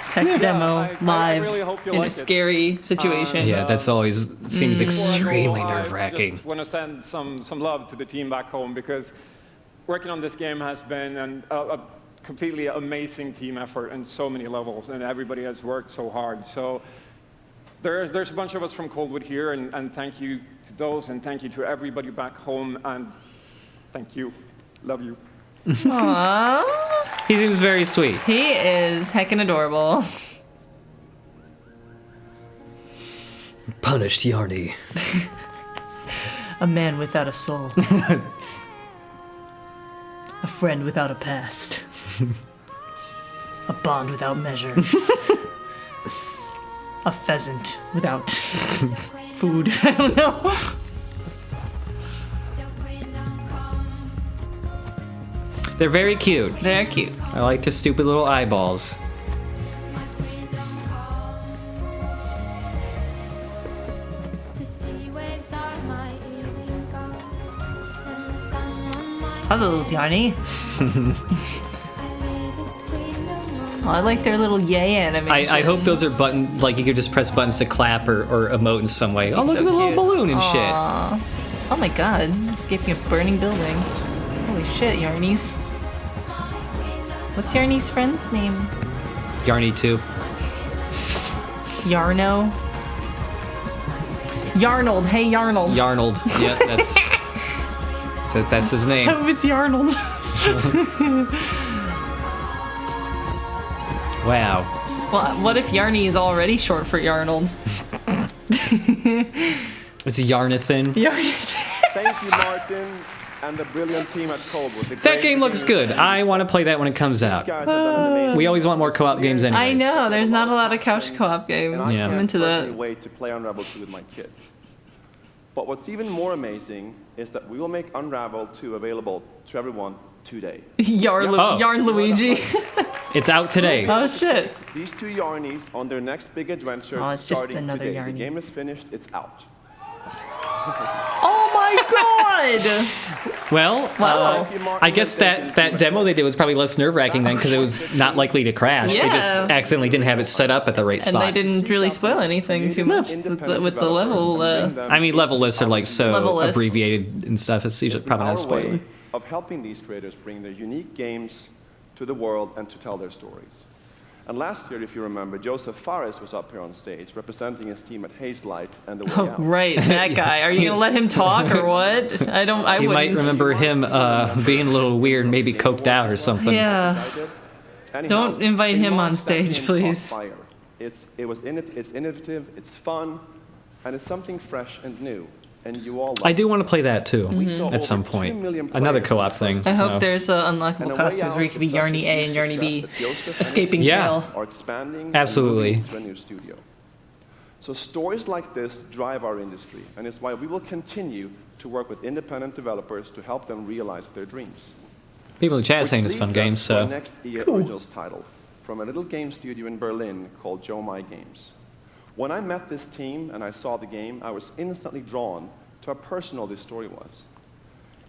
tech demo live really hope you in like a it. scary situation. Yeah, that's always seems extremely nerve-wracking. I just want to send some love to the team back home because working on this game has been a completely amazing team effort on so many levels, and everybody has worked so hard. So there's a bunch of us from Coldwood here, and thank you to those, and thank you to everybody back home, and thank you. Love you. Aww. He seems very sweet. He is heckin' adorable. Punished Yarny. A man without a soul. A friend without a past. A bond without measure. A pheasant without food. I don't know. They're very cute. They're cute. I like their stupid little eyeballs. Puzzles, Yarny. Oh, I like their little yay animations. I hope those are buttons, like you could just press buttons to clap or emote in some way. Oh, look at the little balloon and shit. Oh my god, just gave me a burning building. Holy shit, Yarny's. What's Yarny's friend's name? Yarny 2. Yarno? Yarnold, hey Yarnold. Yarnold, yeah, that's his name. I hope it's Yarnold. Wow. Well, what if Yarny is already short for Yarnold? It's Yarnathan. Thank you, Martin, and the brilliant team at Coldwood. That game looks good. I want to play that when it comes out. We always want more co-op games anyways. I know, there's not a lot of couch co-op games. Yeah. I'm into that. Wait to play Unravel 2 with my kids. But what's even more amazing is that we will make Unravel 2 available to everyone today. Yarn Luigi. It's out today. Oh shit. These two Yarnies on their next big adventure It's just starting another today. Yarny. The game is finished, it's out. Oh my god! Well, I guess that demo they did was probably less nerve-wracking then because it was not likely to crash. They just Yeah. accidentally didn't have it set up at the right And spot. they didn't really spoil anything too much with the level. I mean, level lists are like so Level lists. abbreviated and stuff. It's usually probably not a Our spoiler. way of helping these creators bring their unique games to the world and to tell their stories. And last year, if you remember, Joseph Fares was up here on stage representing his team at Hazelight and The Way Oh, Out. right, that guy. Are you gonna let him talk or what? I You wouldn't. might remember him being a little weird, maybe coked out or something. Yeah. Anyhow, Don't invite we him on launched that stage, game please. called Fire. It's innovative, it's fun, and it's something fresh and new. And you all love I do want to play that too Mm-hmm. at some point. Another co-op thing. I so. hope there's unlockable costumes where you could be Yarny A and Yarny B escaping jail. Are expanding Absolutely. and moving to a new studio. So stories like this drive our industry, and it's why we will continue to work with independent developers to help them realize their dreams. People in the chat saying Which it's fun leads games, us to our so next EA cool. Originals title from a little game studio in Berlin called Joe My Games. When I met this team and I saw the game, I was instantly drawn to how personal this story was.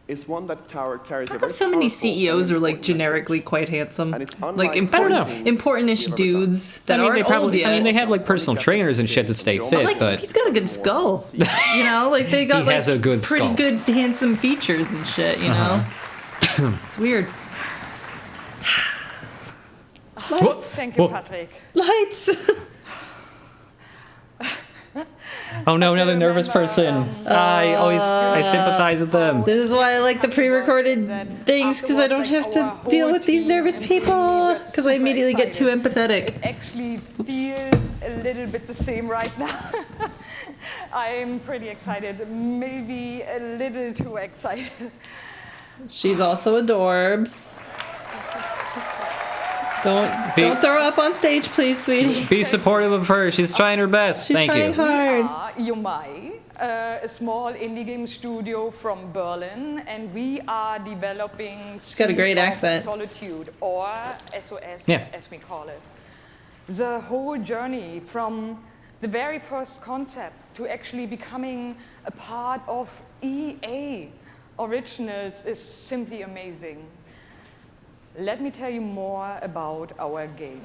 It's one that carries How a come very so many powerful CEOs are like generically quite handsome? Like unlike important-ish dudes that I mean, aren't they probably, old yet. I mean, they have like personal trainers and shit that stay fit, like, but he's got a good skull. You know, like they got He like has a good pretty skull. good handsome features and shit. You know, it's weird. Thank you, Patrick. Lights. Oh no, another nervous person. I sympathize with them. This is why I like the pre-recorded things, because I don't have to deal with these nervous people, because I immediately get too empathetic. Actually feels a little bit the same right now. I'm pretty excited, maybe a little too excited. She's also adorbs. Don't throw up on stage, please, sweetie. Be supportive of her. She's trying her best. She's Thank you. trying hard. Yomai, a small indie game studio from Berlin, and we are developing. She's got a great accent. Solitude, or SOS, Yeah. as we call it. The whole journey from the very first concept to actually becoming a part of EA Originals is simply amazing. Let me tell you more about our game.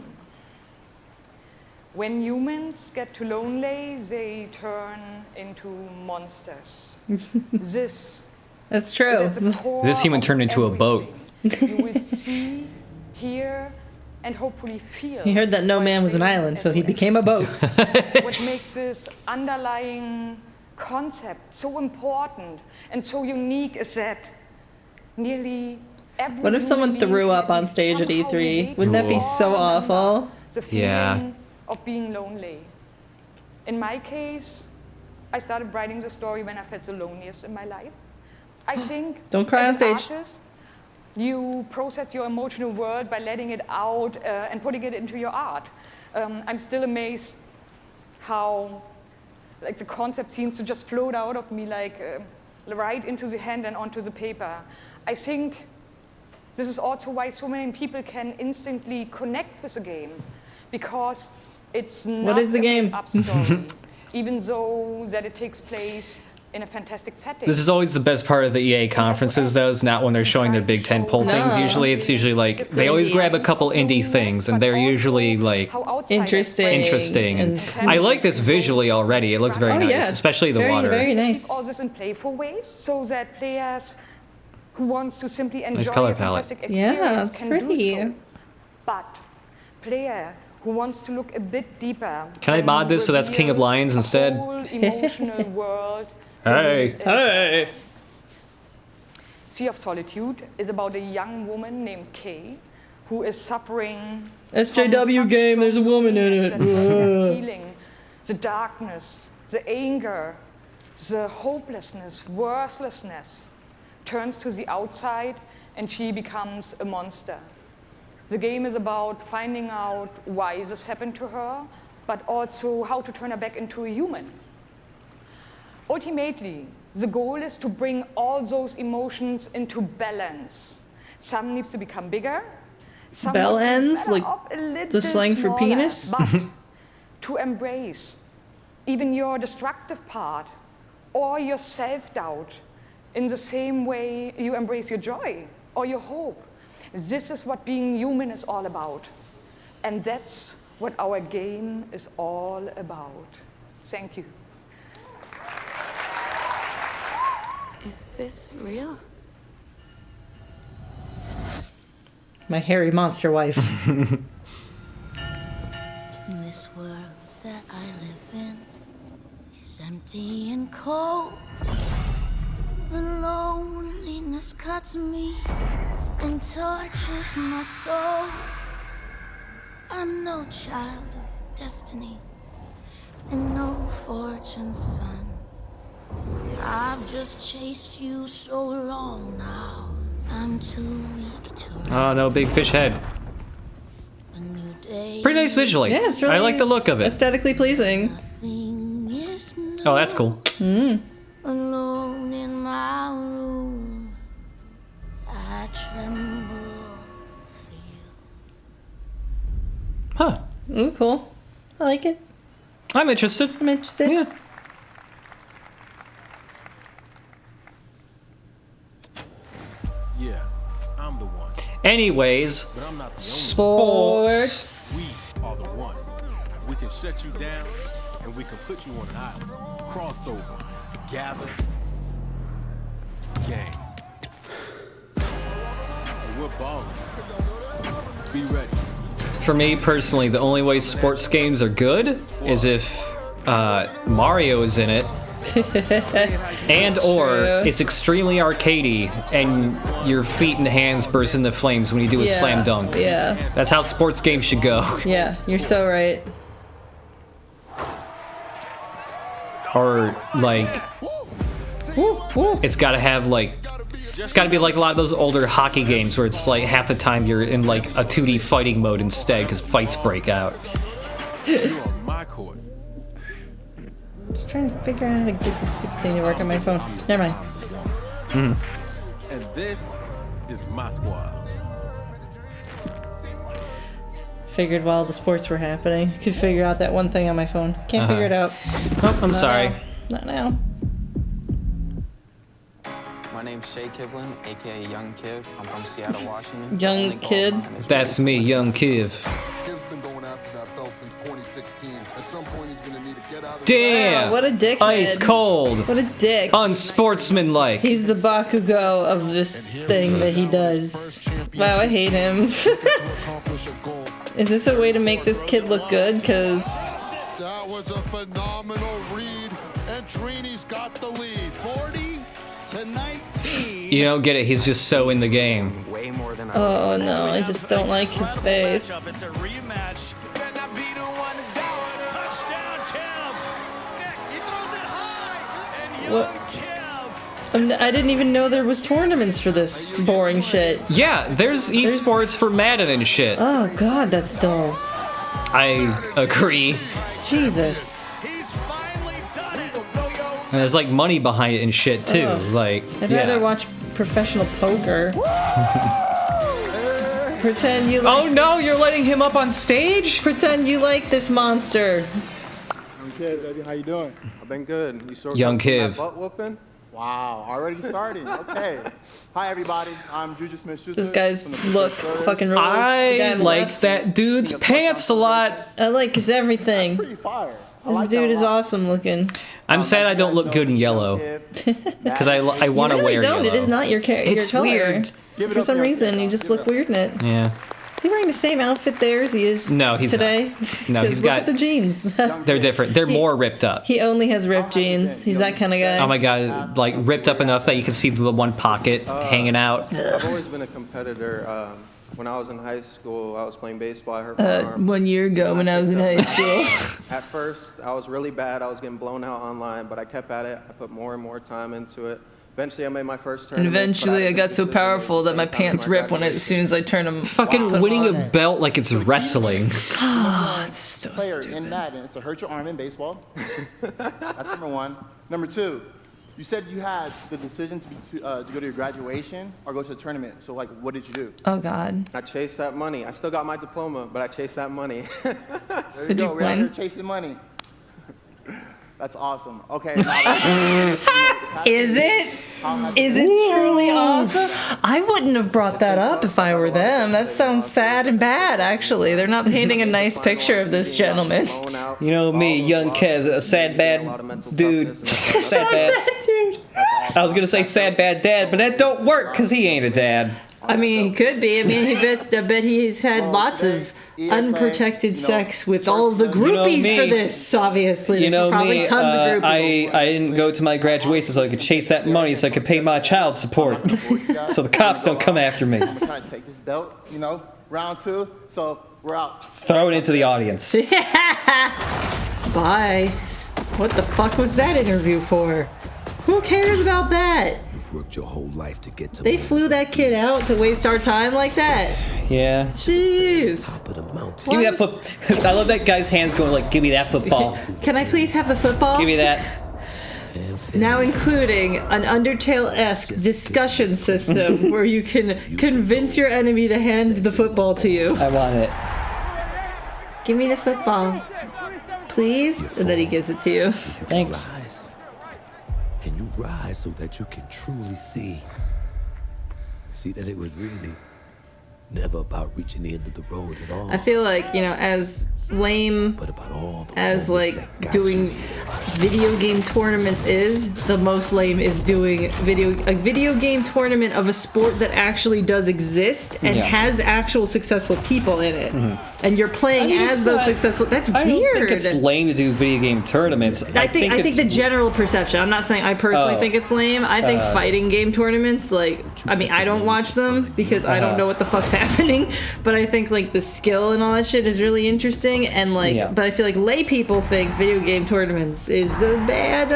When humans get too lonely, they turn into monsters. That's true. This human turned into a boat. You will see, hear, and hopefully feel. He heard that no man was an island, so he became a boat. What makes this underlying concept so important and so unique is that nearly every What if someone human threw being up on stage at E3? Wouldn't that be Cool. so awful? the feeling of being lonely. In my case, I started writing the story when I felt the loneliest in my life. I think Don't cry as on an stage. artist, you process your emotional world by letting it out and putting it into your art. I'm still amazed how the concept seems to just float out of me right into the hand and onto the paper. I think this is also why so many people can instantly connect with the game, because it's not is the a game? made-up story, even though that it takes place in a fantastic setting. This is always the best part of the EA conferences, though, is not when they're showing their big tentpole things. It's usually like, they always grab a couple indie things, and they're usually like interesting. And I like this visually already. It looks very nice, especially the water. Very nice. Keep all this in playful ways so that players who wants to simply enjoy Nice color a fantastic palette. experience Yeah, it's can pretty. do so. But player who wants to look a bit deeper. Can I mod this so that's King of Lions instead? Whole emotional world. Hey. Sea of Solitude is about a young woman named Kay who is suffering SJW game, there's a woman in it. feeling the darkness, the anger, the hopelessness, worthlessness turns to the outside and she becomes a monster. The game is about finding out why this happened to her, but also how to turn her back into a human. Ultimately, the goal is to bring all those emotions into balance. Some needs to become bigger. Some Balance? better Like off a little the slang for smaller, penis? But to embrace even your destructive part or your self-doubt in the same way you embrace your joy or your hope. This is what being human is all about. And that's what our game is all about. Thank you. Is this real? My hairy monster wife. This world that I live in is empty and cold. The loneliness cuts me and tortures my soul. I'm no child of destiny and no fortune's son. I've just chased you so long now, I'm too weak to run. Oh no, big fish head. A new day Pretty nice visually. Yeah, it's really I like the look of it. aesthetically pleasing. is Oh, that's cool. alone in my room. I tremble. Huh. Ooh, cool. I like it. I'm interested. I'm interested. Yeah. Yeah, I'm the one. Anyways, But I'm not the Sports. only one. We are the one. We can shut you down and we can put you on an island. Crossover. Gather. Gang. And we're balling. Be ready. for me personally, the only way sports games are good is if Mario is in it. And or it's extremely arcadey and your feet and hands burst into flames when you do a slam dunk. Yeah. That's how sports games should go. Yeah, you're so right. Or like it's gotta have like it's gotta be like a lot of those older hockey games where it's like half the time you're in like a 2D fighting mode instead because fights break out. You on my court. Just trying to figure out how to get this thing to work on my phone. Never mind. And this is my squad. Figured while the sports were happening, could figure out that one thing on my phone. Can't figure it out. Oh, I'm sorry. Not now. My name's Shay Kivlin, aka Young Kiv. I'm from Seattle, Washington. Young Kid. That's me, Young Kiv. Kiv's been going after that belt since 2016. At some point, he's gonna need to get out of Damn! Wow, what a dickhead. Ice cold. What a dick. Unsportsmanlike. He's the Bakugo of this thing that he does. Wow, I hate him. Is this a way to make this kid look good? Cause that was a phenomenal read, and Trini's got the lead, 40-19. You don't get it. He's just so in the game. oh no, I just don't like his face. It's a rematch. Touchdown, Kev. He throws it high, and Young What? I didn't even know there was tournaments for this boring shit. Yeah, there's esports for Madden and shit. Oh god, that's dull. I agree. Jesus. And there's like money behind it and shit too. Ugh. Like, I'd yeah. rather watch professional poker. Pretend you like. Oh no, you're letting him up on stage? Pretend you like this monster. Okay, baby, how you doing? I've been good. You sort Young of Kiv. butt whooping? Wow, already starting. Okay. Hi everybody. I'm Juju Smith-Schuster. This guy's look fucking rules. The guy I on the like left. that dude's pants a lot. I like his everything. Pretty fire. This dude is awesome looking. I'm sad I don't look good in yellow. Because I want to You really wear don't. yellow. It is not your It's color. weird. For some reason, you just look weird in it. Yeah. Is he wearing the same outfit there as he is No, he's today? not. No, 'Cause he's look got. at the jeans. They're different. They're more ripped up. He only has ripped jeans. He's that kind of guy. Oh my god, like ripped up enough that you can see the one pocket hanging out. I've always been a competitor. When I was in high school, I was playing baseball. I hurt my arm. 1 year ago when I was in high school. At first, I was really bad. I was getting blown out online, but I kept at it. I put more and more time into it. Eventually, I made my first And tournament. eventually I got so powerful that my pants rip as soon as I turn them. Fucking winning a belt like it's wrestling. Oh, it's so player stupid. in Madden is to hurt your arm in baseball. That's number one. Number two, you said you had the decision to go to your graduation or go to the tournament. So, like, what did you do? Oh, God. I chased that money. I still got my diploma, but I chased that money. There you Did go. you We're out win? here chasing money. That's awesome. Okay. Is it? Is it truly awesome? I wouldn't have brought that up if I were them. That sounds sad and bad, actually. They're not painting a nice picture of this gentleman. You know me, Young Kev, a sad bad dude. Sad bad dude. I was gonna say sad bad dad, but that don't work because he ain't a dad. I mean, he could be. I mean, I bet he's had lots of unprotected sex with all the groupies me. for this, obviously. You There's know probably me, tons of groupies. I didn't go to my graduation so I could chase that money so I could pay my child support. So the cops don't come after me. I'm trying to take this belt, you know, round two. So we're out. Throw it into the audience. Bye. What the fuck was that interview for? Who cares about that? You've worked your whole life to get to They flew that kid out to waste our time like that. Yeah. Jeez. Give me that foot. I love that guy's hands going like, give me that football. Can I please have the football? Give me that. Now including an Undertale-esque discussion system where you can convince your enemy to hand the football to you. I want it. Give me the football. Please? And then he gives it to you. Thanks. And you rise so that you can truly see that it was really Never about reaching the end of the road at all. I feel like, you know, as lame as like doing video game tournaments is, the most lame is doing a video game tournament of a sport that actually does exist and has actual successful people in it. And you're playing as those successful. That's weird. I don't think it's lame to do video game tournaments. I think the general perception. I'm not saying I personally think it's lame. I think fighting game tournaments, like, I mean, I don't watch them because I don't know what the fuck's happening. But I think like the skill and all that shit is really interesting. And like, but I feel like lay people think video game tournaments is a bad.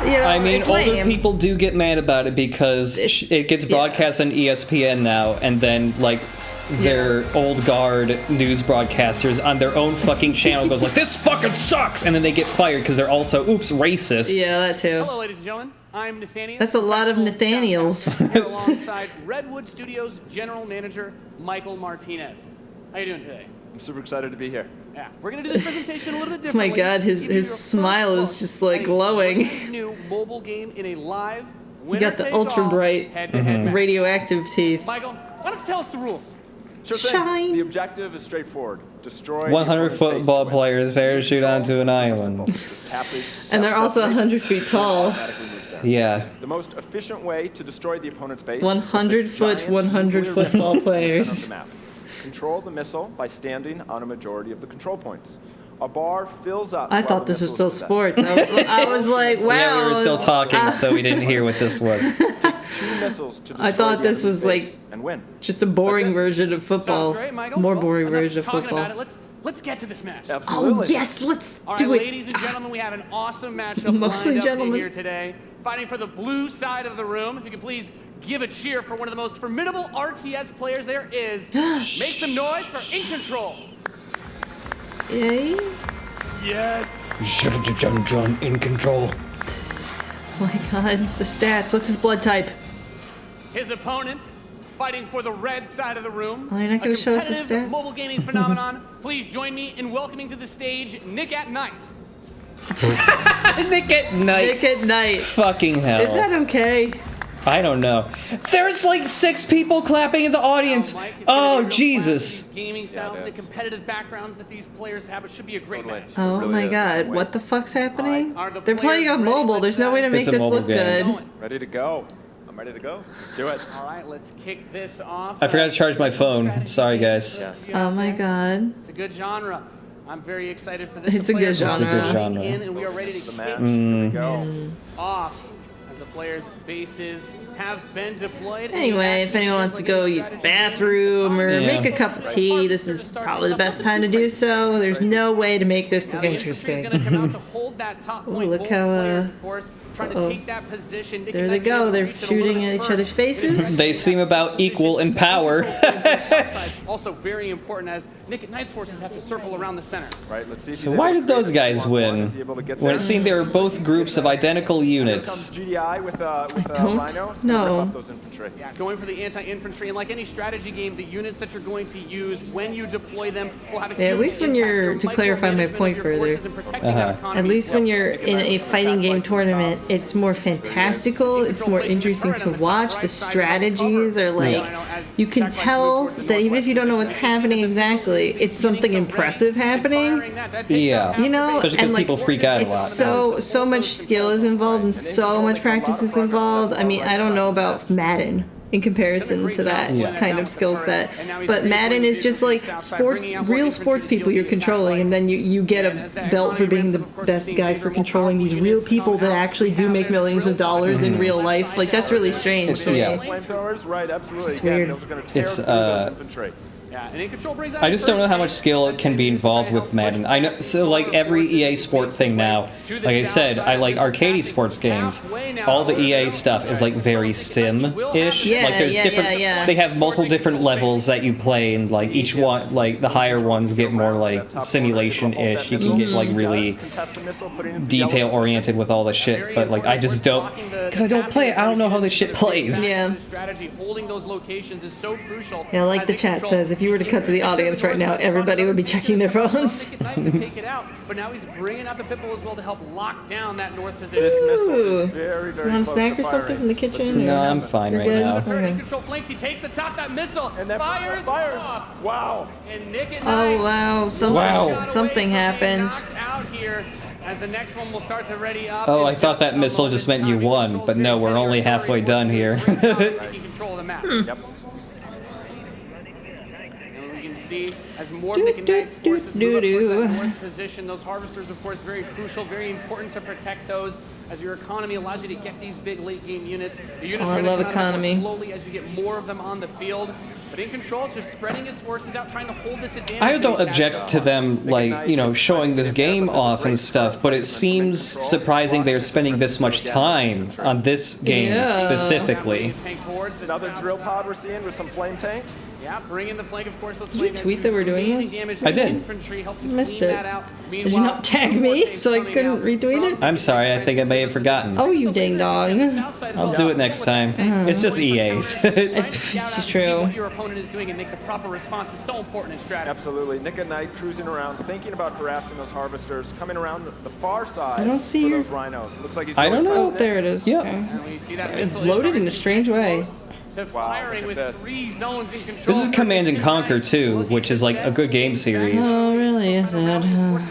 You know, I mean, it's older lame. people do get mad about it because it gets broadcast on ESPN now, and then like their old guard news broadcasters on their own fucking channel goes like, "This fucking sucks," and then they get fired because they're also racist. Yeah, that too. Hello, ladies and gentlemen. I'm Nathaniel. That's a lot of Nathaniels. Here alongside Redwood Studios General Manager Michael Martinez. How you doing today? I'm super excited to be here. Yeah, we're gonna do this presentation a little bit Oh my differently. god, his smile is just like glowing. New mobile game in a live. He got the ultra bright radioactive teeth. Michael, why don't you tell us the rules? Sure thing. Shine. The objective is straightforward. Destroy 100 football players parachute onto an island. And they're also 100 feet tall. Yeah. The most efficient way to destroy the opponent's base. 100 foot, 100 football players. Control the missile by standing on a majority of the control points. A bar fills up. I thought this was still sports. I was like, wow. Yeah, we were still talking, so we didn't hear what this was. I thought this was like just a boring version of football. Great, Michael. More Well, boring enough version of talking football. about it. Let's get to this match. Oh yes, let's All do right, it. ladies and gentlemen, we have an awesome matchup Mostly lined up gentlemen. here today. Fighting for the blue side of the room. If you could please give a cheer for one of the most formidable RTS players there is. Make some noise for In Control. Yay. Yes. In Control. Oh my god, the stats. What's his blood type? His opponent, fighting for the red side of the room. Oh, you're not gonna show us his competitive stats? mobile gaming phenomenon. Please join me in welcoming to the stage Nick at Night. Nick at Night. Nick at Night. Fucking hell. Is that okay? I don't know. There's like 6 people clapping in the audience. Oh, Jesus. Gaming styles, the competitive backgrounds that these players have, it should be a great match. Oh my god, what the fuck's happening? Are the They're playing on mobile. There's no way to make It's a this mobile look game. good. Ready to go. I'm ready to go. Let's do it. All right, let's kick this off. I forgot to charge my phone. Sorry, guys. Oh my god. It's a good genre. I'm very excited for this. It's The a good players are genre. It's a good coming genre. in and we are ready to kick this off as the players' bases have been deployed. Anyway, if anyone wants to go use the bathroom or Yeah. make a cup of tea, this is probably the best time to do so. There's no way to make this look interesting. Ooh, look how, there they go. They're shooting at each other's faces. They seem about equal in power. Also very important as Nick at Night's forces have to circle around the center. Right, let's see if So why did those guys win? When it seemed they were both groups of identical units. GDI with don't Rhino. know. Those infantry. Yeah, going for the anti-infantry, and like any strategy game, the units that you're going to use when you deploy them will have a Yeah, at huge least when impact. you're, Your to clarify my micromanagement point of your further, forces and protecting that economy. at least when you're in a fighting game tournament, it's more fantastical, it's more interesting to watch. The strategies are like, you can tell that even if you don't know what's happening exactly, it's something impressive happening. Yeah. You know, Especially because and like, people freak out a it's lot. so much skill is involved and so much practice is involved. I mean, I don't know about Madden in comparison to that kind of skill set, but Madden is just like sports, real sports people you're controlling, and then you get a belt for being the best guy for controlling these real people that actually do make millions of dollars in real life. Like, that's really strange to me. Flamethrowers, right? Absolutely. It's weird. Those are going to tear It's, through those infantry. Yeah, and In Control brings out I just don't know how much skill can be involved with Madden. I know, so like every EA sport thing now, like I said, I like arcade sports games. All the EA stuff is like very sim-ish. Yeah, like there's yeah, different, yeah. they have multiple different levels that you play, and like each one, like the higher ones get more like simulation-ish. You can get like really detail-oriented with all the shit, but like I just don't, because I don't play it. I don't know how this shit plays. Yeah. Strategy holding those locations is so crucial. Yeah, like the chat says, if you were to cut to the audience right now, everybody would be checking their phones. It's nice to take it out, but now he's bringing out the pit bull as well to help lock down that north position. Ooh. Very, very You want a close snack to or something firing. from the kitchen? No, or- I'm fine You're right good? now. Third in Okay. control flanks. He takes the top that missile And then fires off. Wow. And Nick and Oh wow! Wow. Something happened. knocked out here as the next one will start to ready up. Oh, in I thought that missile just meant you won, but no, we're only halfway done here. taking control of the map. Yep. And we can see as more Nick and Knight's forces move up towards that north position, those harvesters, of course, very crucial, very important to protect those. As your economy allows you to get these big late game units. The units Oh, I are going love to come out economy. more slowly as you get more of them on the field. But in control, just spreading his forces out, trying to hold this advantage. I that don't he's object got. to them, like, you know, showing this game off and stuff, but it seems surprising they're spending this much time on this game specifically. Another drill pod we're seeing with some flame tanks. Yeah, bring in the flank, of course. Those Did you flame tweet that we're doing amazing this? damage I to the did. infantry, help to Missed clean it. that out. Did you Meanwhile, not tag me so I couldn't retweet it? I'm sorry, I think I may have forgotten. Oh, you ding dong. I'll do it next time. It's just EA's. It's true. What your opponent is doing and make the proper response is so important in strategy. Absolutely. Nick and Knight cruising around, thinking about harassing those harvesters, coming around the far side I don't see for your- those rhinos. Looks like he's I don't going know. for Oh, there it is. Yep. Okay. And when you see that It's missile is loaded in starting a strange way. to firing look with at this. 3 zones in control. This is Command and Conquer 2, which is like a good game series. Oh, really? Is it?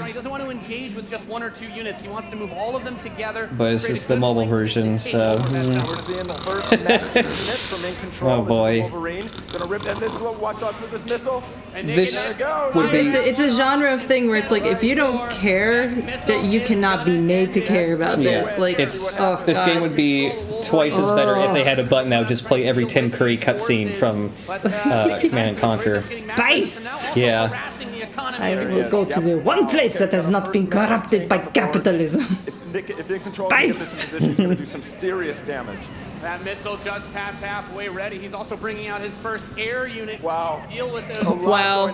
He doesn't want to engage with just 1 or 2 units. He wants to move all of them together. But it's just the mobile version, so. We're seeing the first net unit from in control. Oh, boy. This is Wolverine. Gonna rip that missile. Watch out for this missile. And Nick This and There it goes. would be. It's a genre of thing where it's like if you don't care, that you cannot be made to care about this. Like, It's oh, this God. game would be twice as better if they had a button that would just play every Tim Curry cutscene from Command and Conquer. Spice! Yeah. harassing the economy. I will go to the one place that has not been corrupted by capitalism. If Nick in control can get this position, he's gonna do some serious damage. That missile just passed halfway ready. He's also bringing out his first air unit Wow. to deal with those. Wow.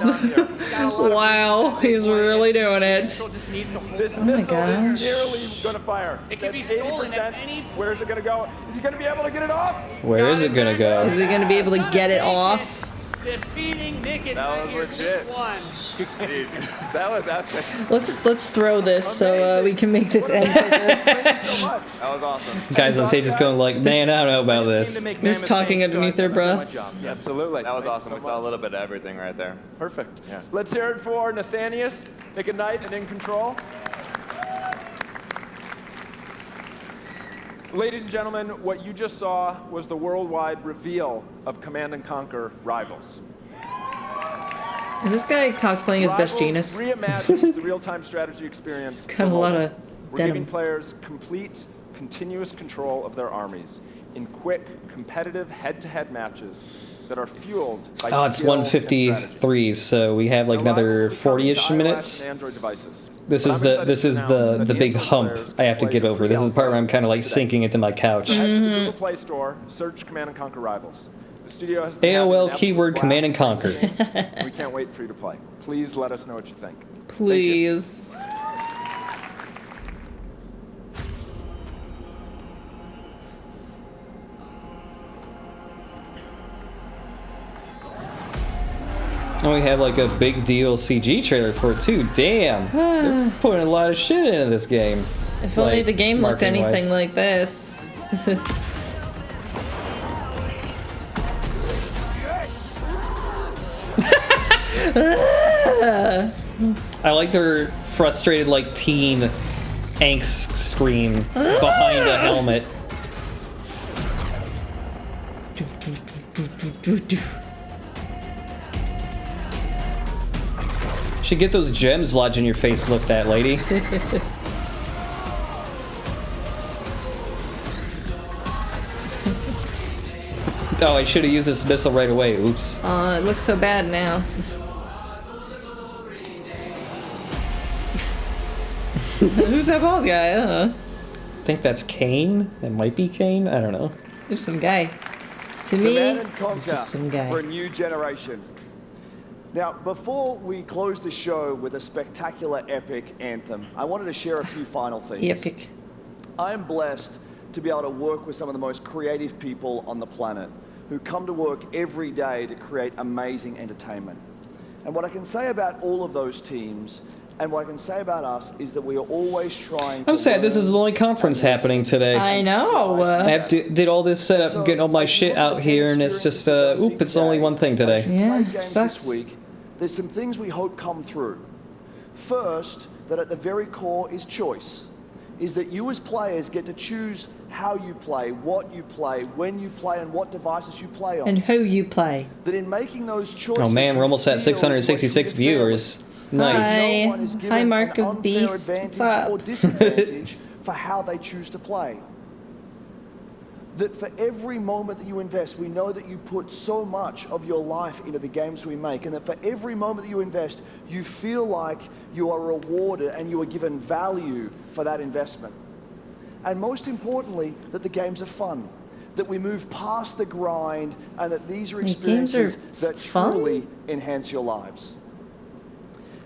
Wow, he's really doing it. Missile just needs to hold This them. missile gosh. is nearly gonna fire. It can be That's stolen at 80%. any Where is it gonna go? Is he gonna be able to get it off? Where is it gonna Is go? he going to be able to get it off? Defeating Nick and That Knight was here legit. 2-1. Dude, that was epic. Let's throw this so we can make this end quicker. That was awesome. Guys on stage is going like, man, I don't know about this. They're just talking underneath their breaths. Absolutely. That was awesome. We saw a little bit of everything right there. Perfect. Yeah. Let's hear it for Nathanius, Nick and Knight, and in control. Ladies and gentlemen, what you just saw was the worldwide reveal of Command and Conquer Rivals. Is this guy cosplaying as Best Rivals Jeanist? reimagines the real-time strategy experience. Got a lot of We're denim. giving players complete, continuous control of their armies in quick, competitive head-to-head matches that are fueled by Oh, it's skill and strategy. 153, so we have like another 40-ish minutes. Android devices. This is the big hump I have to get over. This is the part where I'm kind of like sinking into my couch. Head to the Google Play Store, search Command and Conquer Rivals. The studio has been AOL having an keyword absolute Command and blast Conquer. playing the game, and we can't wait for you to play. Please let us know what you think. Please. And we have like a big deal CG trailer for it too. Damn, they're putting a lot of shit into this game. If only Like, the game looked marketing-wise. anything like this. I like their frustrated like teen angst scream behind a helmet. Should get those gems lodged in your face looked at, lady. Oh, I should have used this missile right away. Oops. It looks so bad now. Who's that bald guy? I think that's Kane. That might be Kane. I don't know. There's some guy. To me, Command and it's Conquer just some guy. for a new generation. Now, before we close the show with a spectacular epic anthem, I wanted to share a few final things. Epic. I am blessed to be able to work with some of the most creative people on the planet. who come to work every day to create amazing entertainment. And what I can say about all of those teams, and what I can say about us, is that we are always trying to I'm sad this is the only conference happening today. I know. I did all this setup, getting all my shit out here, and it's just, oop, it's only one thing today. Yeah, this week, there's some things we hope come through. First, that at the very core is choice, is that you as players get to choose how you play, what you play, when you play, and what devices you play on. And who you play. That in making those choices, Oh man, we're almost at 666 viewers. Nice. Hi, Mark of Beast. What's up? Or disadvantage for how they choose to play. That for every moment that you invest, we know that you put so much of your life into the games we make, and that for every moment that you invest, you feel like you are rewarded and you are given value for that investment. And most importantly, that the games are fun, that we move past the grind, and that these are experiences that truly enhance your lives.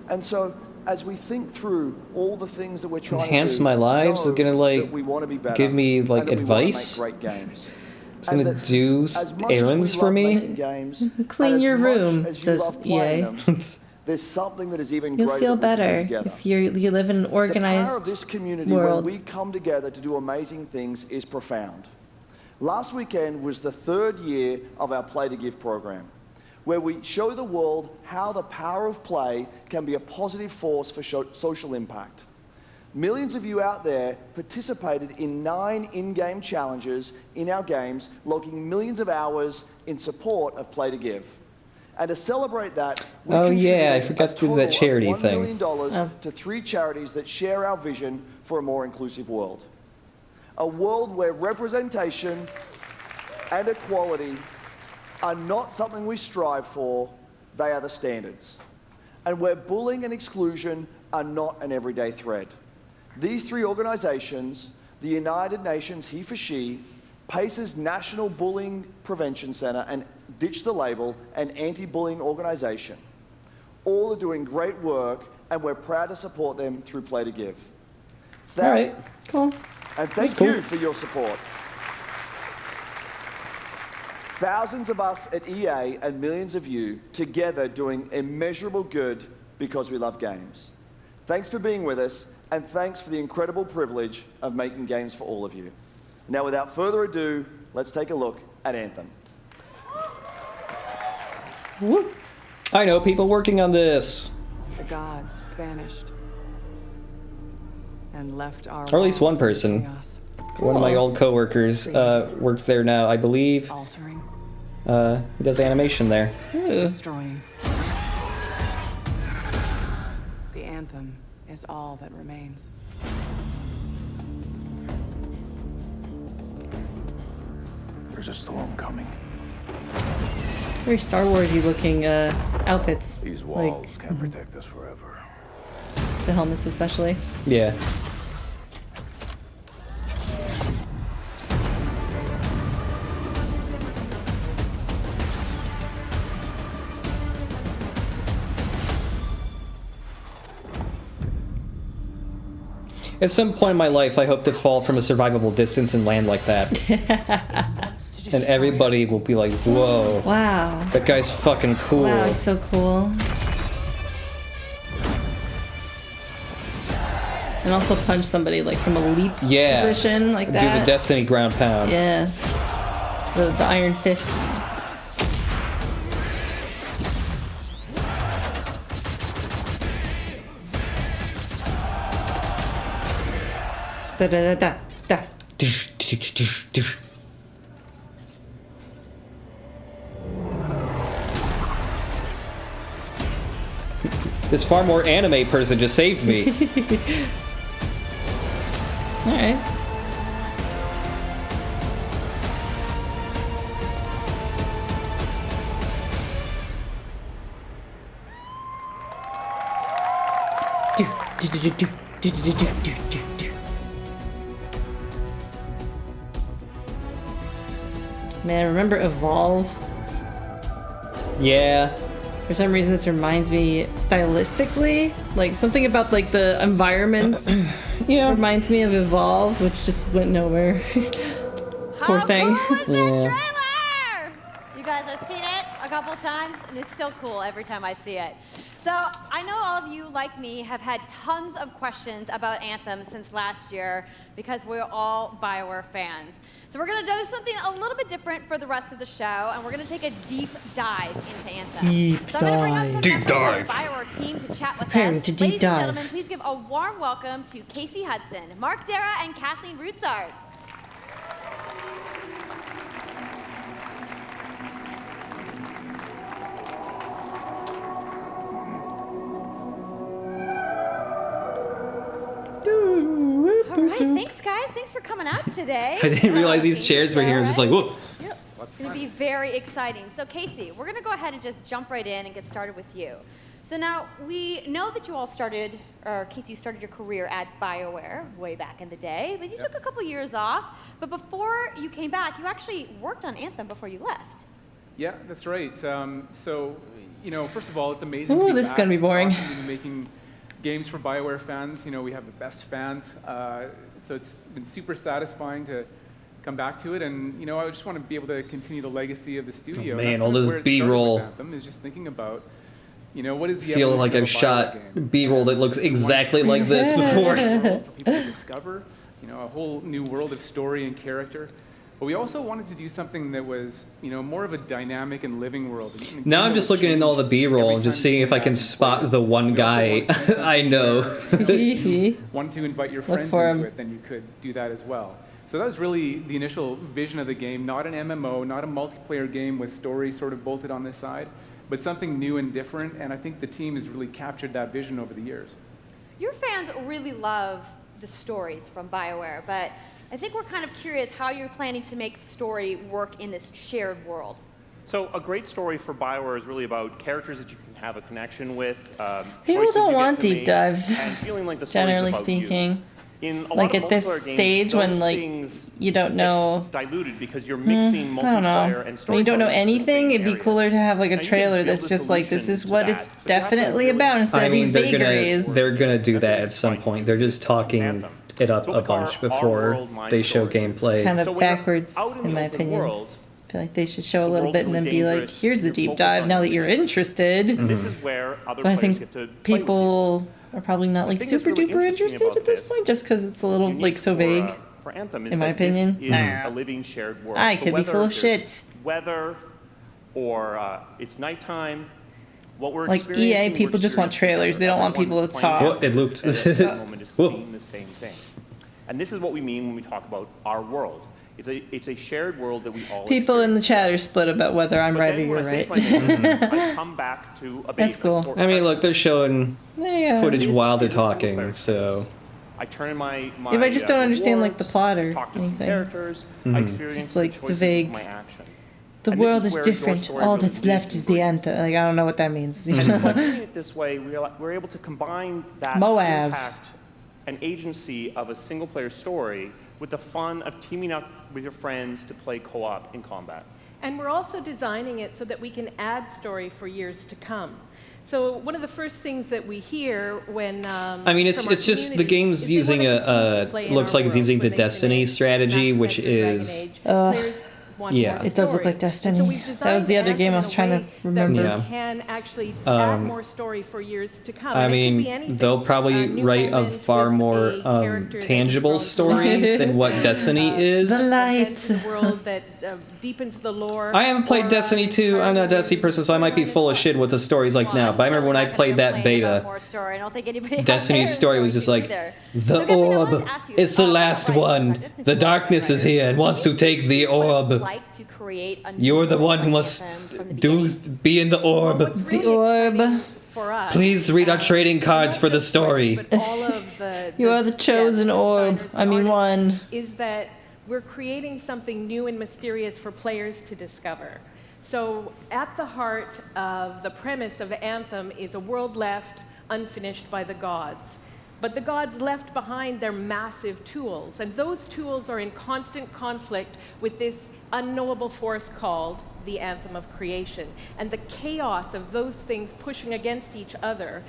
And so, as we think through all the things that we're trying Enhance to do, my lives? Is gonna like we want to be better, give me like and that we wanna advice? make great games. It's gonna do errands for me? Games, Clean your room, as you says love playing EA. them, there's something that is even You'll greater feel that we can do better together. if you live in an The power of organized this community world. when we come together to do amazing things is profound. Last weekend was the 3rd year of our Play to Give program, where we show the world how the power of play can be a positive force for social impact. Millions of you out there participated in 9 in-game challenges in our games, logging millions of hours in support of Play to Give. And to celebrate that, we Oh yeah, I contributed forgot a to do that total of charity $1 thing. million to 3 charities that share our vision for a more inclusive world. A world where representation and equality are not something we strive for, they are the standards. And where bullying and exclusion are not an everyday threat. These 3 organizations, the United Nations He for She, PACE's National Bullying Prevention Center, and Ditch the Label, an anti-bullying organization, all are doing great work, and we're proud to support them through Play to Give. All right, cool. And thank you for your support. Thousands of us at EA and millions of you together doing immeasurable good because we love games. Thanks for being with us, and thanks for the incredible privilege of making games for all of you. Now, without further ado, let's take a look at Anthem. I know people working on this. The gods vanished and left our Or at least one world in person. chaos. One of my old coworkers works there now, I believe. Altering. He does animation there. Destroying. The anthem is all that remains. There's a storm coming. Very Star Warsy looking outfits. These walls can't protect us forever. The helmets especially. Yeah. At some point in my life, I hope to fall from a survivable distance and land like that. And everybody will be like, whoa. Wow. That guy's fucking cool. Wow, he's so cool. And also punch somebody like from a leap position like that. Do the Destiny ground pound. Yeah. The Iron Fist. Da da da da da. This far more anime person just saved me. Alright. Man, remember Evolve? Yeah. For some reason, this reminds me stylistically, like something about like the environments. Reminds me of Evolve, which just went nowhere. Poor thing. Yeah. You guys, I've seen it a couple times, and it's still cool every time I see it. So I know all of you, like me, have had tons of questions about Anthem since last year because we're all BioWare fans. So we're going to do something a little bit different for the rest of the show, and we're going to take a deep dive into Anthem. Deep I'm going to bring up some dive. members of the BioWare team to chat with Preparing us. to deep Ladies dive. and gentlemen, please give a warm welcome to Casey Hudson, Mark Dara, and Kathleen Rutzart. All right, thanks guys. Thanks for coming out today. I didn't realize these chairs were here. I was just like, whoa. It's going to be very exciting. So Casey, we're going to go ahead and just jump right in and get started with you. So now we know that you all started, or Casey, you started your career at BioWare way back in the day, but you took a couple years off. But before you came back, you actually worked on Anthem before you left. Yeah, that's right. So, you know, first of all, it's amazing. Ooh, to be this is back gonna be boring. talking and making games for BioWare fans. You know, we have the best fans, so it's been super satisfying to come back to it. And you know, I just want to be able to continue the legacy of the studio. Oh, And man, that's all kind of those where it started B-roll. with Anthem, is just thinking about, you know, what is the Feeling like evolution I've of a BioWare shot game? B-roll that looks exactly like this before. For people to discover, you know, a whole new world of story and character. But we also wanted to do something that was, you know, more of a dynamic and living world. Now I'm just looking at all the B-roll and just seeing if I can spot the one guy I know. Want to invite your Look friends for into him. it, then you could do that as well. So that was really the initial vision of the game, not an MMO, not a multiplayer game with story sort of bolted on the side, but something new and different, and I think the team has really captured that vision over the years. Your fans really love the stories from BioWare, but I think we're kind of curious how you're planning to make story work in this shared world. So a great story for BioWare is really about characters that you can have a connection with. People choices don't you get want to deep make, dives, and feeling like the story's generally about you. speaking. In a Like lot of at this multiplayer games, stage when those like things you don't know. diluted because you're mixing I don't know. multiplayer and When you don't know storytelling into the anything, same it'd be areas. cooler to have like a Now, you can trailer build that's a just like this is solution what to it's that, but you have to definitely really about instead I of these mean, vagaries. they're gonna do that at some point. They're just talking it up a bunch before they show gameplay. Kind of backwards, in my opinion. I feel like they should show a little bit and then be like, here's the deep dive now that you're interested. This is where other But I players think get to people are probably not like thing that's super really duper interesting interested about at this point just because it's a little like so for, vague. For Anthem is in my that this opinion. is Nah. a living shared world. I So could be whether full of there's shit. Weather, or it's nighttime. What we're Like experiencing, EA, we're people just want experiencing trailers. They don't want people to Everyone's talk. playing Whoa, it looped. and at that moment is seeing the same thing. And this is what we mean when we talk about our world. It's a shared world that we all People in the chat are split about whether I'm right or then you're when I right. finish my mission, I come back to a base That's cool. like I mean, look, they're showing There you go. footage while they're It's a single talking, player so. I turn in my If I just don't understand like the rewards, plot or talk to some anything. characters, I Mhm. experience Just like the the choices vague. of my action. The And this world is where your different. story All really that's left leads is and the anthem. Like I don't know what that means. You By know? doing it this way, we're able to combine that Moab. impact and agency of a single-player story with the fun of teaming up with your friends to play co-op in combat. And we're also designing it so that we can add story for years to come. So one of the first things that we hear when I mean, it's from our just the community game's is they using wanna continue to a play in looks our like it's world using the when they Destiny strategy, which is Players want yeah. more It does look story. like Destiny. And so we've That was the designed other game I was Anthem trying in a to way remember. That Yeah. we can actually add Um, more story for years to come. I And it could be mean, anything. they'll probably New write a moments far with more a character that tangible you've grown to story like. than what Destiny is. The light. Into the world that deepens the lore. I haven't played Destiny 2. I'm not a Destiny person, so I might be full of shit with the stories like now. But I remember when I played that beta, More story. I don't think anybody out Destiny's there story is was just going like, to either. the orb, it's the last one. The darkness is here and wants to take the orb. Like to create a You're the one who must be in the orb. The orb. For us, Please read our trading cards for the story. all of the You are the chosen orb. I mean one. is that we're creating something new and mysterious for players to discover. So at the heart of the premise of Anthem is a world left unfinished by the gods. But the gods left behind their massive tools, and those tools are in constant conflict with this unknowable force called the anthem of creation. And the chaos of those things pushing against each other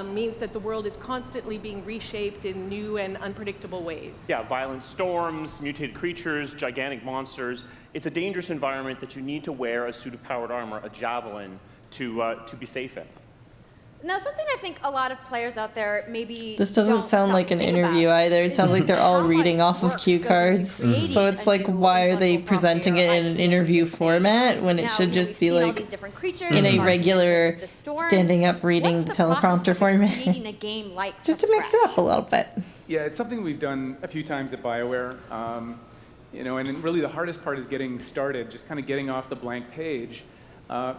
means that the world is constantly being reshaped in new and unpredictable ways. Yeah, violent storms, mutated creatures, gigantic monsters. It's a dangerous environment that you need to wear a suit of powered armor, a javelin, to be safe in. Now, something I think a lot of players out there maybe This doesn't don't sound stop like to an think interview about either. It sounds like they're all reading off of cue cards. So it's like, why are they presenting it in an interview format when it should just be like in a regular standing up reading the teleprompter format? creating a game like Just to mix it up a little bit. Yeah, it's something we've done a few times at BioWare. You know, and really the hardest part is getting started, just kind of getting off the blank page.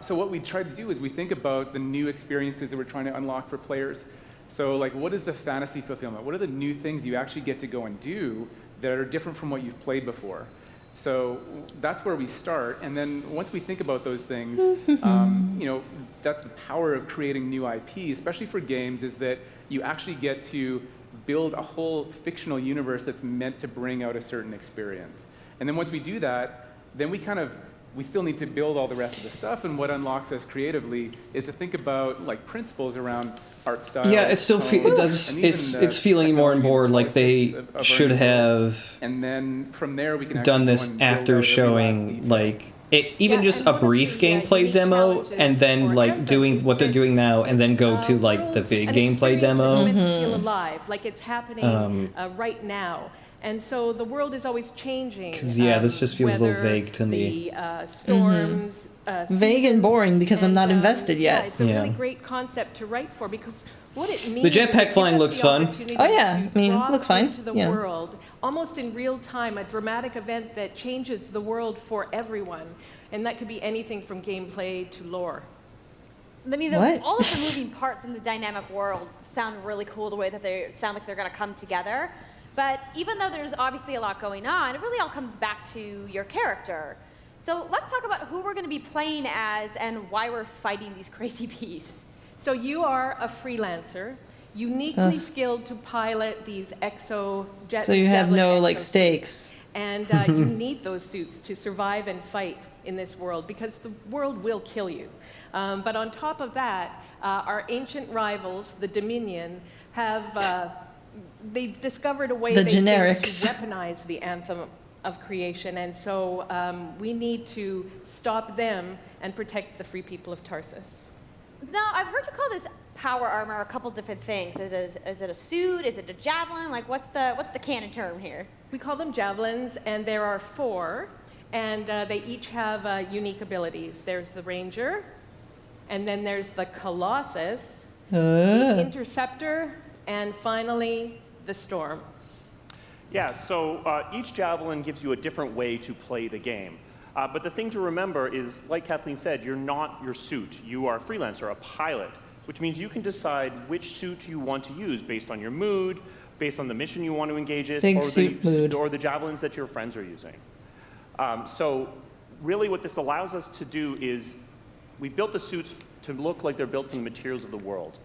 So what we try to do is we think about the new experiences that we're trying to unlock for players. So like, what is the fantasy fulfillment? What are the new things you actually get to go and do that are different from what you've played before? So that's where we start. And then once we think about those things, you know, that's the power of creating new IP, especially for games, is that you actually get to build a whole fictional universe that's meant to bring out a certain experience. And then once we do that, then we still need to build all the rest of the stuff, and what unlocks us creatively is to think about like principles around art style. Yeah, it still it's feeling more and more like they should have and then from there we can done this after showing like even just a brief gameplay demo, and then like doing what they're doing now, and then go to like the big gameplay demo. It's meant to feel alive, like it's happening right now. And so the world is always changing. Yeah, this just feels a little vague to me. The storms. Vague and boring because I'm not invested yet. Yeah, it's a really great concept to write for, because what it means. The jetpack flying looks fun. Oh yeah, I mean, looks fine. Into the world, almost in real time, a dramatic event that changes the world for everyone, and that could be anything from gameplay to lore. I mean, all of the moving parts in the dynamic world sound really cool. The way that they sound like they're going to come together. But even though there's obviously a lot going on, it really all comes back to your character. So let's talk about who we're going to be playing as and why we're fighting these crazy beasts. So you are a freelancer, uniquely skilled to pilot these exojet. So you have no like stakes. And you need those suits to survive and fight in this world, because the world will kill you. But on top of that, our ancient rivals, the Dominion, have they've discovered a way to weaponize the anthem of creation, and so we need to stop them and protect the free people of Tarsus. Now, I've heard you call this power armor a couple different things. Is it a suit? Is it a javelin? Like, what's the canon term here? We call them javelins, and there are 4, and they each have unique abilities. There's the Ranger, and then there's the Colossus, the Interceptor, and finally, the Storm. Yeah, so each javelin gives you a different way to play the game. But the thing to remember is, like Kathleen said, you're not your suit. You are a freelancer, a pilot, which means you can decide which suit you want to use based on your mood, based on the mission you want to engage in, or the javelins that your friends are using. So really what this allows us to do is we built the suits to look like they're built from the materials of the world.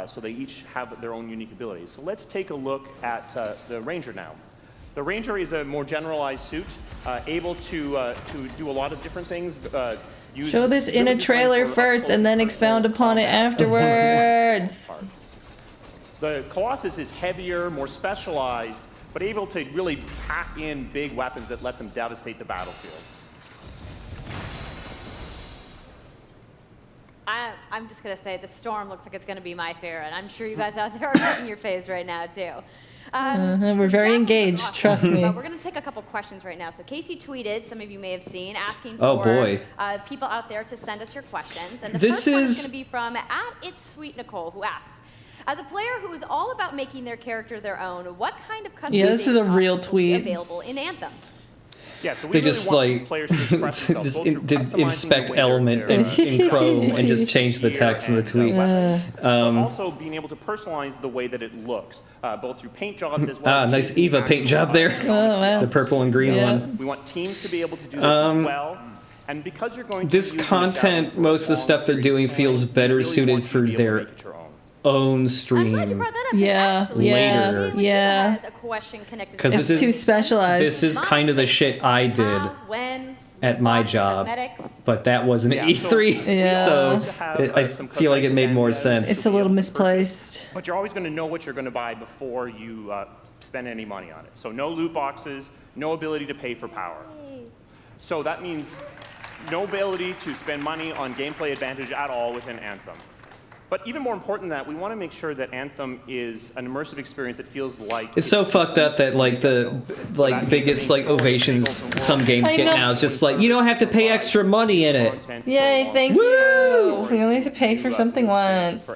So they each have their own unique abilities. So let's take a look at the Ranger now. The Ranger is a more generalized suit, able to do a lot of different things. Show this in a trailer first and then expound upon it afterwards. The Colossus is heavier, more specialized, but able to really pack in big weapons that let them devastate the battlefield. I'm just going to say the Storm looks like it's going to be my favorite. I'm sure you guys out there are making your face right now, too. We're very engaged, trust me. But we're going to take a couple questions right now. So Casey tweeted, some of you may have seen, asking for people out there to send us your questions. And the first one is going to be from @It'sSweetNicole, who asks, as a player who is all about making their character their own, what kind of customization this is a real tweet. available in Anthem? Yeah, so they just like did inspect element in Chrome and just change the text in the tweet. Also being able to personalize the way that it looks, both through paint jobs as well. Nice Eva paint job there. The purple and green one. We want teams to be able to do this as well. And because you're going to this content, most of the stuff they're doing feels better suited for their own stream. Later. Because it's too specialized. This is kind of the shit I did. at my job, cosmetics. but that was an E3, Yeah. so have, I some feel like it made more cosmetic sense. It's a little misplaced. But you're always going to know what you're going to buy before you spend any money on it. So no loot boxes, no ability to pay for power. So that means no ability to spend money on gameplay advantage at all within Anthem. But even more important than that, we want to make sure that Anthem is an immersive experience that feels like It's so fucked up that like the biggest like ovations some games I get know. now is just like you don't have to pay extra money in it. Yay, thank you. We only have to pay for something once.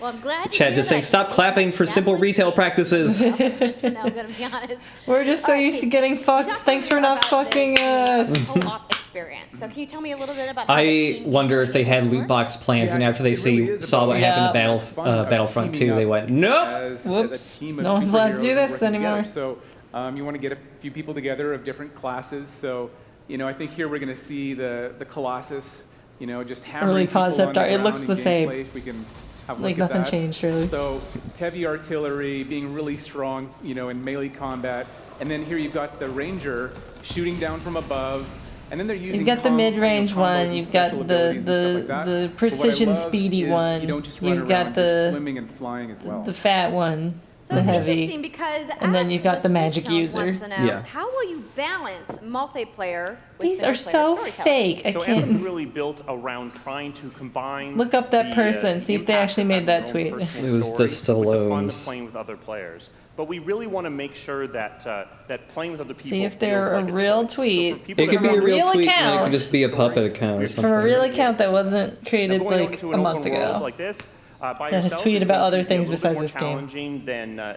Well, I'm glad. Chad just saying stop clapping for simple retail practices. No, I'm gonna be honest. We're just so used to getting fucked. Thanks for not fucking us. Co-op experience. So can you tell me a little bit about? How the I team wonder if they had loot box plans, and after they saw what happened to Battlefront 2, they went, nope. Whoops. Team of No one's allowed to superheroes do this working anymore. together. So you want to get a few people together of different classes. So I think here we're going to see the Colossus. Just hammering Early people concept on the art. It ground looks in the same. gameplay, if we can have a Like look at nothing that. changed really. So heavy artillery, being really strong, in melee combat, and then here you've got the Ranger shooting down from above, and then they're using. You've got the mid-range combos one. and You've got special the abilities and stuff like that. the But precision what I love speedy is one. You don't just run You've got around, you're the swimming and flying as well. the fat one. So The it's heavy. interesting because And then you've got the magic Switch user. wants to know, Yeah. How will you balance multiplayer with These are single-player so storytelling? fake. I So Anthem's can't. really built around trying to combine. Look up that the, person, see if they impact actually of made having that your own tweet. personal It was the story with the fun of Stallones. playing with other players. But we really want to make sure that that playing with other people. See if they're feels a like it's real fun. So tweet. for people It could that be a are- real real tweet, and it account. could just be a puppet account or From a something. real account that wasn't Now, created going like into a an month open world ago. like this, by That has yourself tweeted is about going to other be a things little bit besides more this game. challenging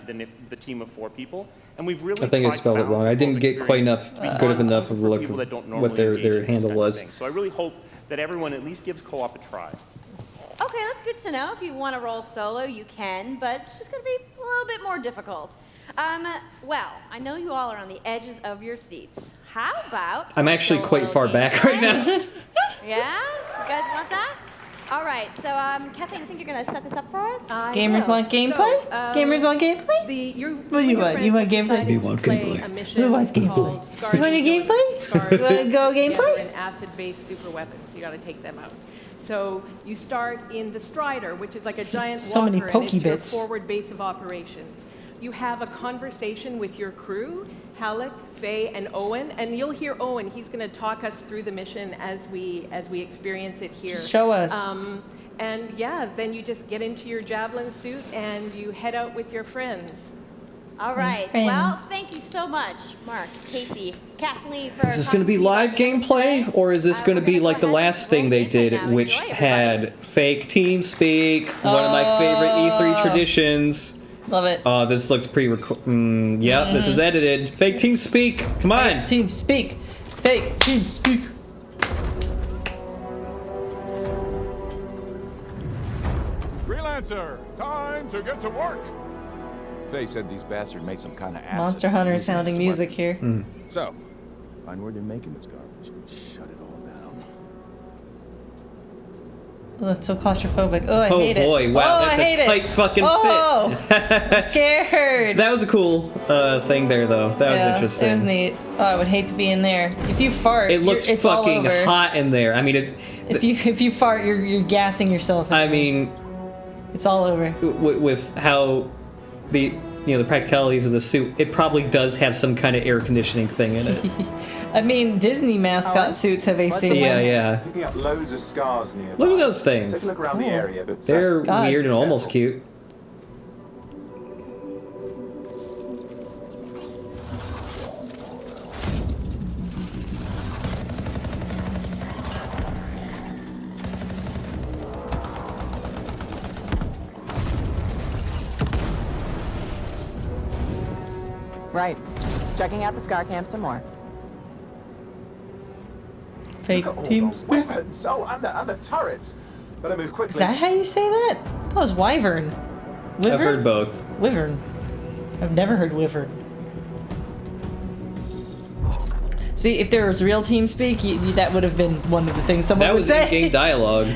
than if the team of 4 people. And we've really I think I tried to spelled it balance wrong. the I didn't co-op get quite enough experience good of enough for of a look people that of don't what normally their engage in this handle kind of was. thing. So I really hope that everyone at least gives co-op a try. Okay, that's good to know. If you want to roll solo, you can, but it's just going to be a little bit more difficult. Well, I know you all are on the edges of your seats. How about I'm actually solo quite far back right now. Yeah? You guys want that? All right, so Kathleen, I think you're going to set this up for us? Gamers want gameplay? Gamers want gameplay? What do you want? You want gameplay? We want gameplay. Who wants gameplay? You want a gameplay? You want to go gameplay? And acid-based super weapons. You got to take them out. So you start in the Strider, which is like a giant So walker, many and pokey it's your bits. forward base of operations. You have a conversation with your crew, Halleck, Faye, and Owen, and you'll hear Owen. He's going to talk us through the mission as we experience it here. Just show us. And yeah, then you just get into your Javelin suit and you head out with your friends. All right. Friends. Well, thank you so much, Mark, Casey, Kathleen, for Is this going to be live gameplay, or is this going to be like the last thing they did, which had fake TeamSpeak, one of my favorite E3 traditions? Love it. Oh, this looks pre-recorded. Yep, this is edited. Fake TeamSpeak. Come on. TeamSpeak. Fake TeamSpeak. Freelancer, time to get to work. Faye said these bastards made some kind of acid. Monster Hunter sounding music here. So, find where they're making this garbage and shut it all down. Oh, it's so claustrophobic. Oh, I Oh hate it. boy, wow, Oh, that's I hate a tight it. fucking Oh, I'm scared. That was a cool thing there, though. That was interesting. It was neat. Oh, I would hate to be in there. If you fart, It looks it's all fucking over. hot in there. I mean, If you fart, you're gassing yourself. I mean, it's all over. With how the the practicalities of the suit, it probably does have some kind of air conditioning thing in it. I mean, Disney mascot suits have AC. Yeah. Picking up loads of scars nearby. Look at those things. Take a look around the area, but They're God. weird and almost cute. Right. Checking out the Scar Camp some more. Fake Look at all teams. those weapons. Oh, and the turrets. Better move quickly. Is that how you say that? That was Wyvern. Wyvern? I've heard both. Wyvern. I've never heard Wyvern. See, if there was real TeamSpeak, that would have been one of the things someone That would was say. in-game dialogue.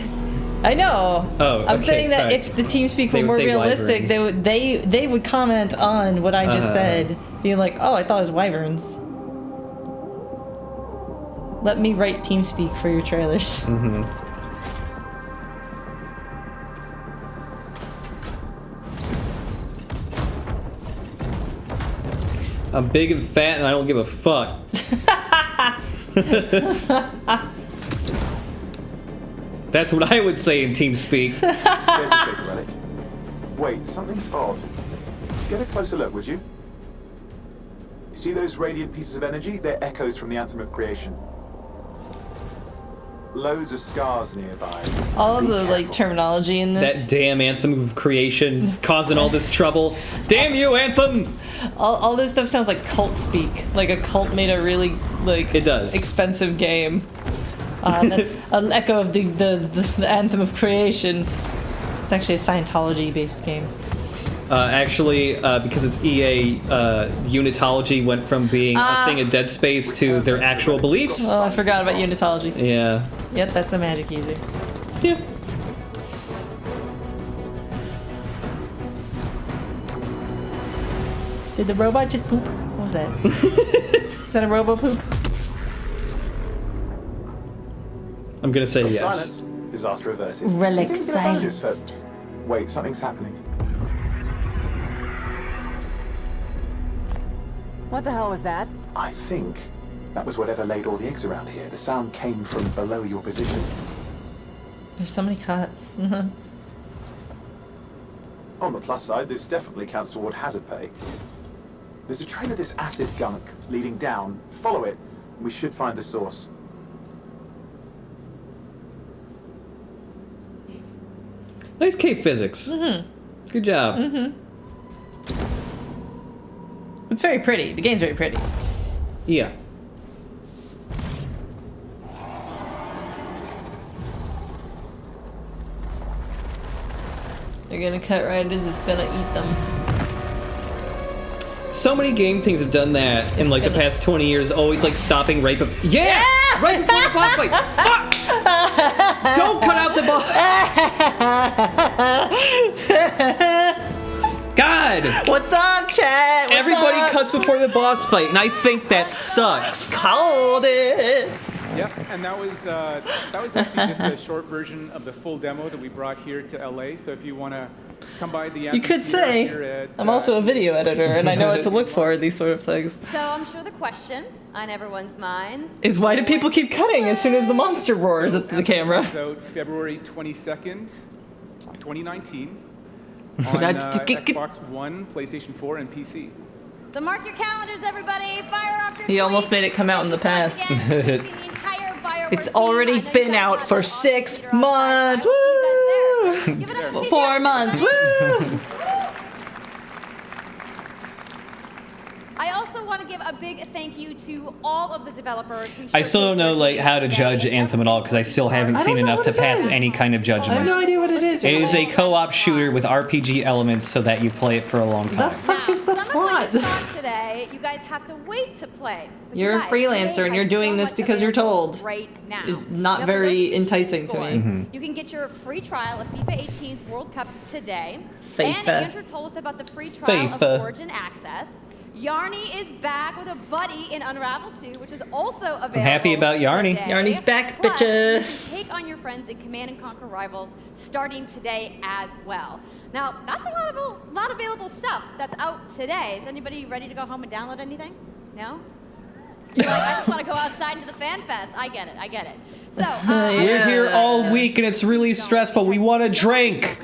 I know. Oh, I'm okay, saying that sorry. if the TeamSpeak They were would more say realistic, wyverns. they would comment on what I just Uh-huh. said, being like, "Oh, I thought it was wyverns." Let me write TeamSpeak for your trailers. Mm-hmm. I'm big and fat and I don't give a fuck. That's what I would say in TeamSpeak. There's a Shaper relic. Wait, something's odd. Get a closer look, would you? See those radiant pieces of energy? They're echoes from the Anthem of Creation. Loads of scars nearby. All of the like terminology in this. That damn Anthem of Creation causing all this trouble. Damn you, Anthem! All this stuff sounds like cult speak. Like a cult made a really like it does expensive game. That's an echo of the Anthem of Creation. It's actually a Scientology-based game. Actually, because it's EA, Unitology went from being a thing of Dead Space to their actual beliefs. Oh, I forgot about Unitology. Yeah. Yep, that's the magic user. Yeah. Did the robot just poop? What was that? Is that a robo poop? I'm gonna say yes. Silence. Disaster averted. Relic Do you think we can manage this silenced. for- Wait, something's happening. What the hell was that? I think that was whatever laid all the eggs around here. The sound came from below your position. There's so many cuts. On the plus side, this definitely counts toward hazard pay. There's a trail of this acid gunk leading down. Follow it, and we should find the source. Nice cave physics. Mm-hmm. Good job. Mm-hmm. It's very pretty. The game's very pretty. Yeah. They're gonna cut right as it's gonna eat them. So many game things have done that in like the past 20 years, always like stopping right before. Yeah! Right before the boss fight! Fuck! Don't cut out the boss! God! What's up, chat? What's Everybody up? cuts before the boss fight, and I think that sucks. Called it! Yep, and that was actually just a short version of the full demo that we brought here to LA. So if you want to come by the You could say, I'm also a video editor, and I know what to look for in these sort of things. So I'm sure the question on everyone's minds Is why do people keep cutting as soon as the monster roars at the camera? So February 22nd, 2019, on Xbox One, PlayStation 4, and PC. So mark your calendars, everybody. Fire off your He almost made it come out in the past. Bioware It's already been out for 6 months. Woo! 4 months. Woo! I also want to give a big thank you to all of the developers who I still don't know like how to judge Anthem at all because I still haven't seen enough to pass any kind of I judgment. have no idea what it is. It is a co-op shooter with RPG elements so that you play it for a long time. fuck is the plot? today, you guys have to wait to play. But You're a guys, freelancer EA and you're has doing so this much because you're available told. right now. Is Now, not for very those of you enticing to me. scored, You can get your free trial of FIFA 18's World Cup today. And FIFA. Andrew told us about the free trial FIFA. of Origin Access. Yarny is back with a buddy in Unravel 2, which is also available. I'm happy about Yarny. today. Yarny's back, Plus, bitches. you can take on your friends in Command and Conquer Rivals starting today as well. Now, that's a lot of available stuff that's out today. Is anybody ready to go home and download anything? No? You're like, I just want to go outside into the fan fest. I get it. So, We're here all week and it's really stressful. We want to drink.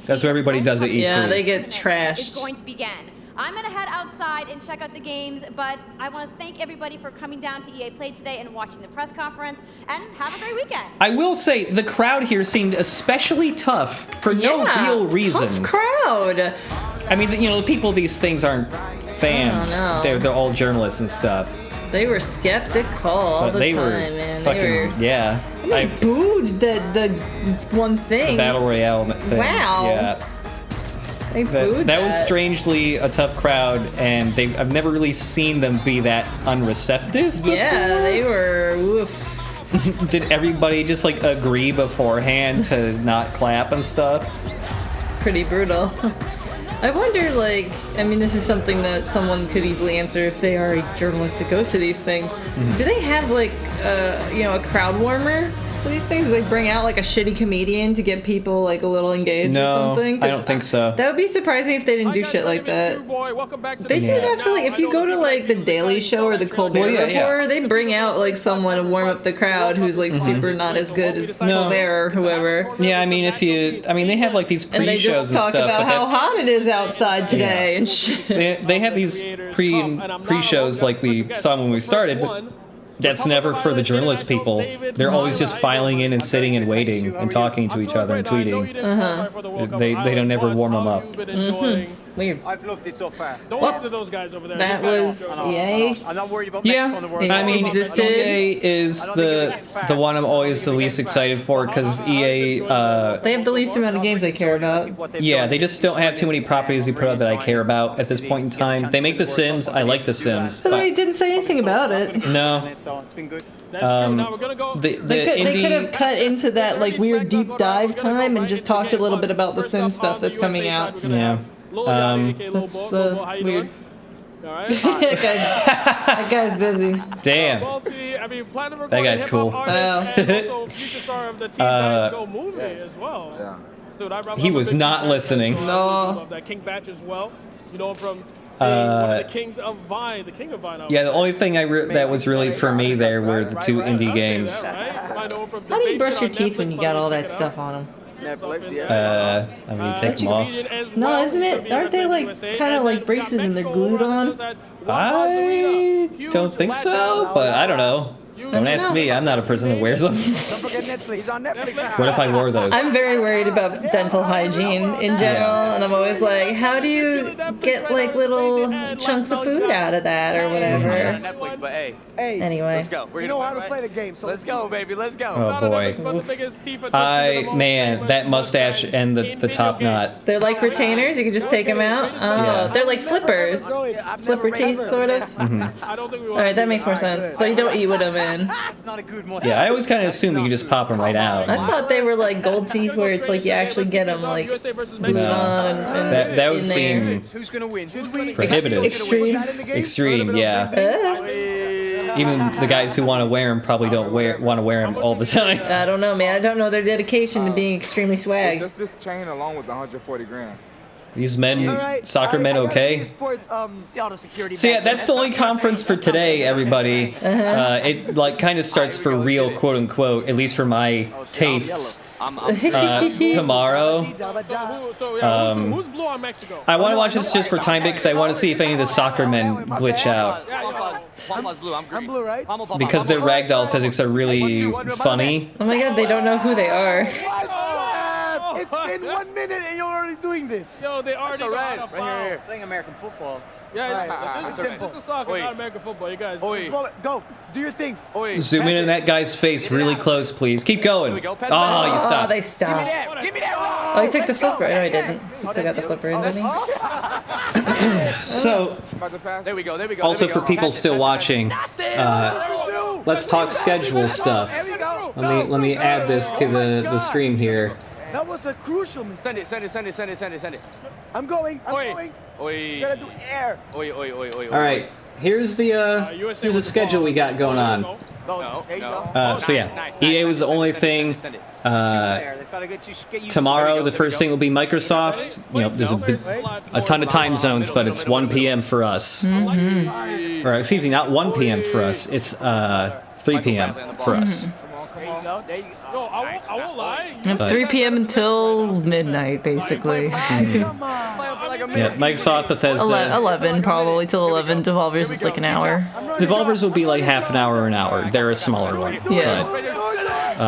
That's what everybody does at E3. Yeah, they get is trashed. going to begin. I'm going to head outside and check out the games, but I want to thank everybody for coming down to EA Play today and watching the press conference, and have a great weekend. I will say the crowd here seemed especially tough for no real reason. Tough crowd. I mean, you know, the people these things aren't fans. I don't know. They're all journalists and stuff. They were skeptical all But the they time, were man. fucking They were. yeah. They booed the one thing. Battle Royale thing. Wow. Yeah. They booed That was strangely a tough crowd, and I've never really seen them be that unreceptive. Yeah, they were. Oof. Did everybody just like agree beforehand to not clap and stuff? Pretty brutal. I wonder, like, I mean, this is something that someone could easily answer if they are a journalist that goes to these things. Do they have, like, a crowd warmer for these things? Do they bring out, like, a shitty comedian to get people, like, a little engaged or something? I don't think so. That would be surprising if they didn't do shit like that. They do that for, like, if you go to, like, the Daily Show or the Colbert Report, they bring out, like, someone to warm up the crowd who's, like, super not as good as Colbert or whoever. Yeah, I mean, they have, like, these pre-shows and they just talk about how hot it is outside today and shit. They have these pre-shows like we saw when we started, but that's never for the journalist people. They're always just filing in and sitting and waiting and talking to each other and tweeting. They don't ever warm them up. Weird. I've loved it so far. Don't listen to those guys over there. That was EA. I'm not worried about Mexico in the World Cup. I mean, EA is the one I'm always the least excited for because EA. They have the least amount of games they care about. Yeah, they just don't have too many properties they put out that I care about at this point in time. They make The Sims. I like The Sims. But they didn't say anything about it. No. It's been good. They could have cut into that like weird deep dive time and just talked a little bit about the Sims stuff that's coming out. Yeah. That's weird. that guy's busy. Damn. That guy's cool. He was not listening. No. King Batch as well. You know him from one of the kings of Vine, the king of Vine. Yeah, the only thing that was really for me there were the two indie games. How do you brush your teeth when you got all that stuff on them? Netflix, yeah. I mean, you take them off. No, isn't it? Aren't they like kind of like braces and they're glued on? I don't think so, but I don't know. Don't ask me. I'm not a person who wears them. Don't forget Netflix. He's on Netflix. What if I wore those? I'm very worried about dental hygiene in general, and I'm always like, how do you get like little chunks of food out of that or whatever? Netflix, but hey. Anyway. Let's go. We know how to play the game, so let's go, baby. Let's go. Oh boy. Man, that mustache and the top knot. They're like retainers. You can just take them out. Oh, they're like flippers. Flipper teeth, sort of. All right, that makes more sense. So you don't eat with them in. Yeah, I always kind of assumed you could just pop them right out. I thought they were like gold teeth, where it's like you actually get them like glued on and that would seem prohibitive. Extreme, yeah. Even the guys who want to wear them probably don't want to wear them all the time. I don't know, man. I don't know their dedication to being extremely swag. Just this chain along with 140 grand. These men, soccer men, okay? So yeah, that's the only conference for today, everybody. It like kind of starts for real, quote unquote, at least for my tastes. Tomorrow. Who's blue on Mexico? I want to watch this just for time because I want to see if any of the soccer men glitch out. I'm blue, right? Because their ragdoll physics are really funny. Oh my god, they don't know who they are. It's been 1 minute and you're already doing this. Yo, they already got a foul. Here. Playing American football. Yeah, this is soccer, not American football. You guys. Go. Do your thing. Zoom in on that guy's face really close, please. Keep going. Oh, you stopped. Oh, they stopped. Give me that. Oh, he took the flipper. No, he didn't. He still got the flipper in, didn't he? So, there we go. also for people still watching, let's talk schedule stuff. Let me add this to the stream here. That was a crucial mistake. Send it. I'm going. Oi. Gotta do air. Oi. All right, here's the schedule we got going on. So yeah, EA was the only thing. Tomorrow, the first thing will be Microsoft. You know, there's a ton of time zones, but it's 1 p.m. for us. Or excuse me, not 1 p.m. for us. It's 3 p.m. for us. There you go. No, I won't lie. 3 p.m. until midnight, basically. Yeah, Microsoft, Bethesda. 11, probably till 11. Devolvers is like an hour. Devolvers will be like half an hour or an hour. They're a smaller one. Yeah.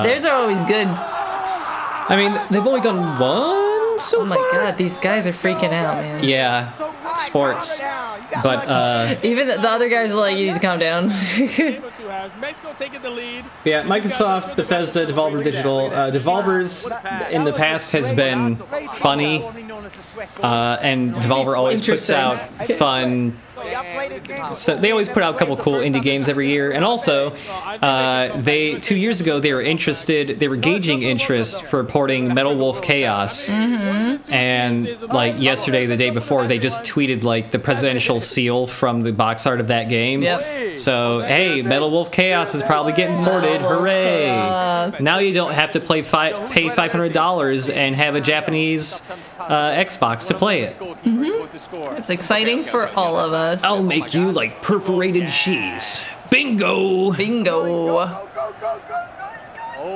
Theirs are always good. I mean, they've only done one so far. Oh my god, these guys are freaking out, man. Yeah, sports. But even the other guys are like, you need to calm down. Mexico taking the lead. Yeah, Microsoft, Bethesda, Devolver Digital. Devolvers in the past has been funny, and Devolver always puts out fun So they always put out a couple cool indie games every year, and also, 2 years ago they were gauging interest for porting Metal Wolf Chaos, and like yesterday, the day before, they just tweeted like the presidential seal from the box art of that game. Yep. So hey, Metal Wolf Chaos is probably getting ported. Hooray! Now you don't have to pay $500 and have a Japanese Xbox to play it. It's exciting for all of us. I'll make you like perforated cheese. Bingo! Bingo!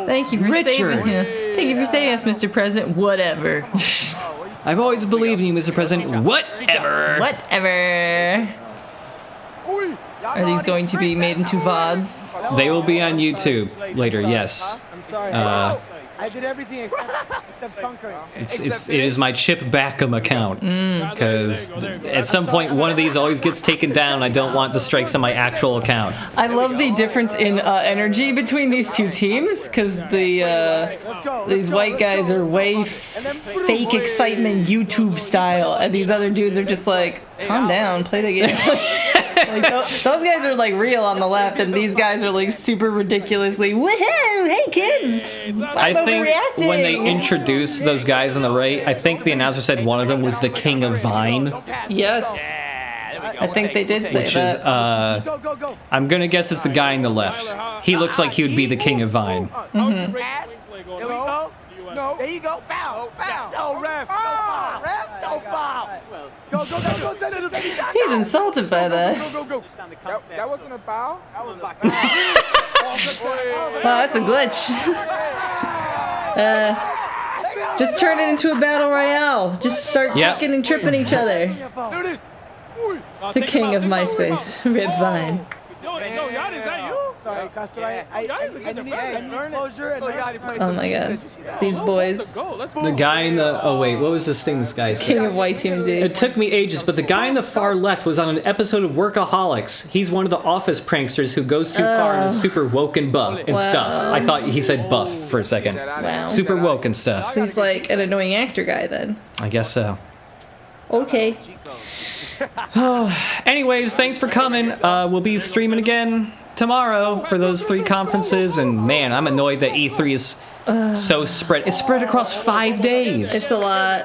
Thank you for saving him. Thank you for saving us, Mr. President. Whatever. I've always believed in you, Mr. President. Whatever. Whatever. Are these going to be made into VODs? They will be on YouTube later. Yes. I'm sorry. I did everything except conquering. It is my Chip Backham account, because at some point one of these always gets taken down. I don't want the strikes on my actual account. I love the difference in energy between these two teams, because these white guys are way fake excitement YouTube style, and these other dudes are just like, calm down, play the game. Like, those guys are like real on the left, and these guys are like super ridiculously, woohoo, hey kids! I think when they introduced those guys on the right, I think the announcer said one of them was the King of Vine. Yes. I think they did say that. I'm gonna guess it's the guy on the left. He looks like he would be the King of Vine. There we go. No. There you go. Foul. Foul. No, ref. No foul. Ref. No foul. Go. Send it to Baby John. He's insulted by that. Go. That wasn't a foul. That was like. Wow, that's a glitch. Just turn it into a battle royale. Just start kicking and tripping each other. The king of MySpace, Rip Vine. Sorry, Castro. I need closure. Oh my god. These boys. The guy in the... Oh wait, what was this thing this guy said? King of YTMD. It took me ages, but the guy in the far left was on an episode of Workaholics. He's one of the office pranksters who goes too far and is super woke and buff and stuff. I thought he said buff for a second. Wow. Super woke and stuff. So he's like an annoying actor guy then. I guess so. Okay. Anyways, thanks for coming. We'll be streaming again tomorrow for those 3 conferences, and man, I'm annoyed that E3 is so spread. It's spread across 5 days. It's a lot.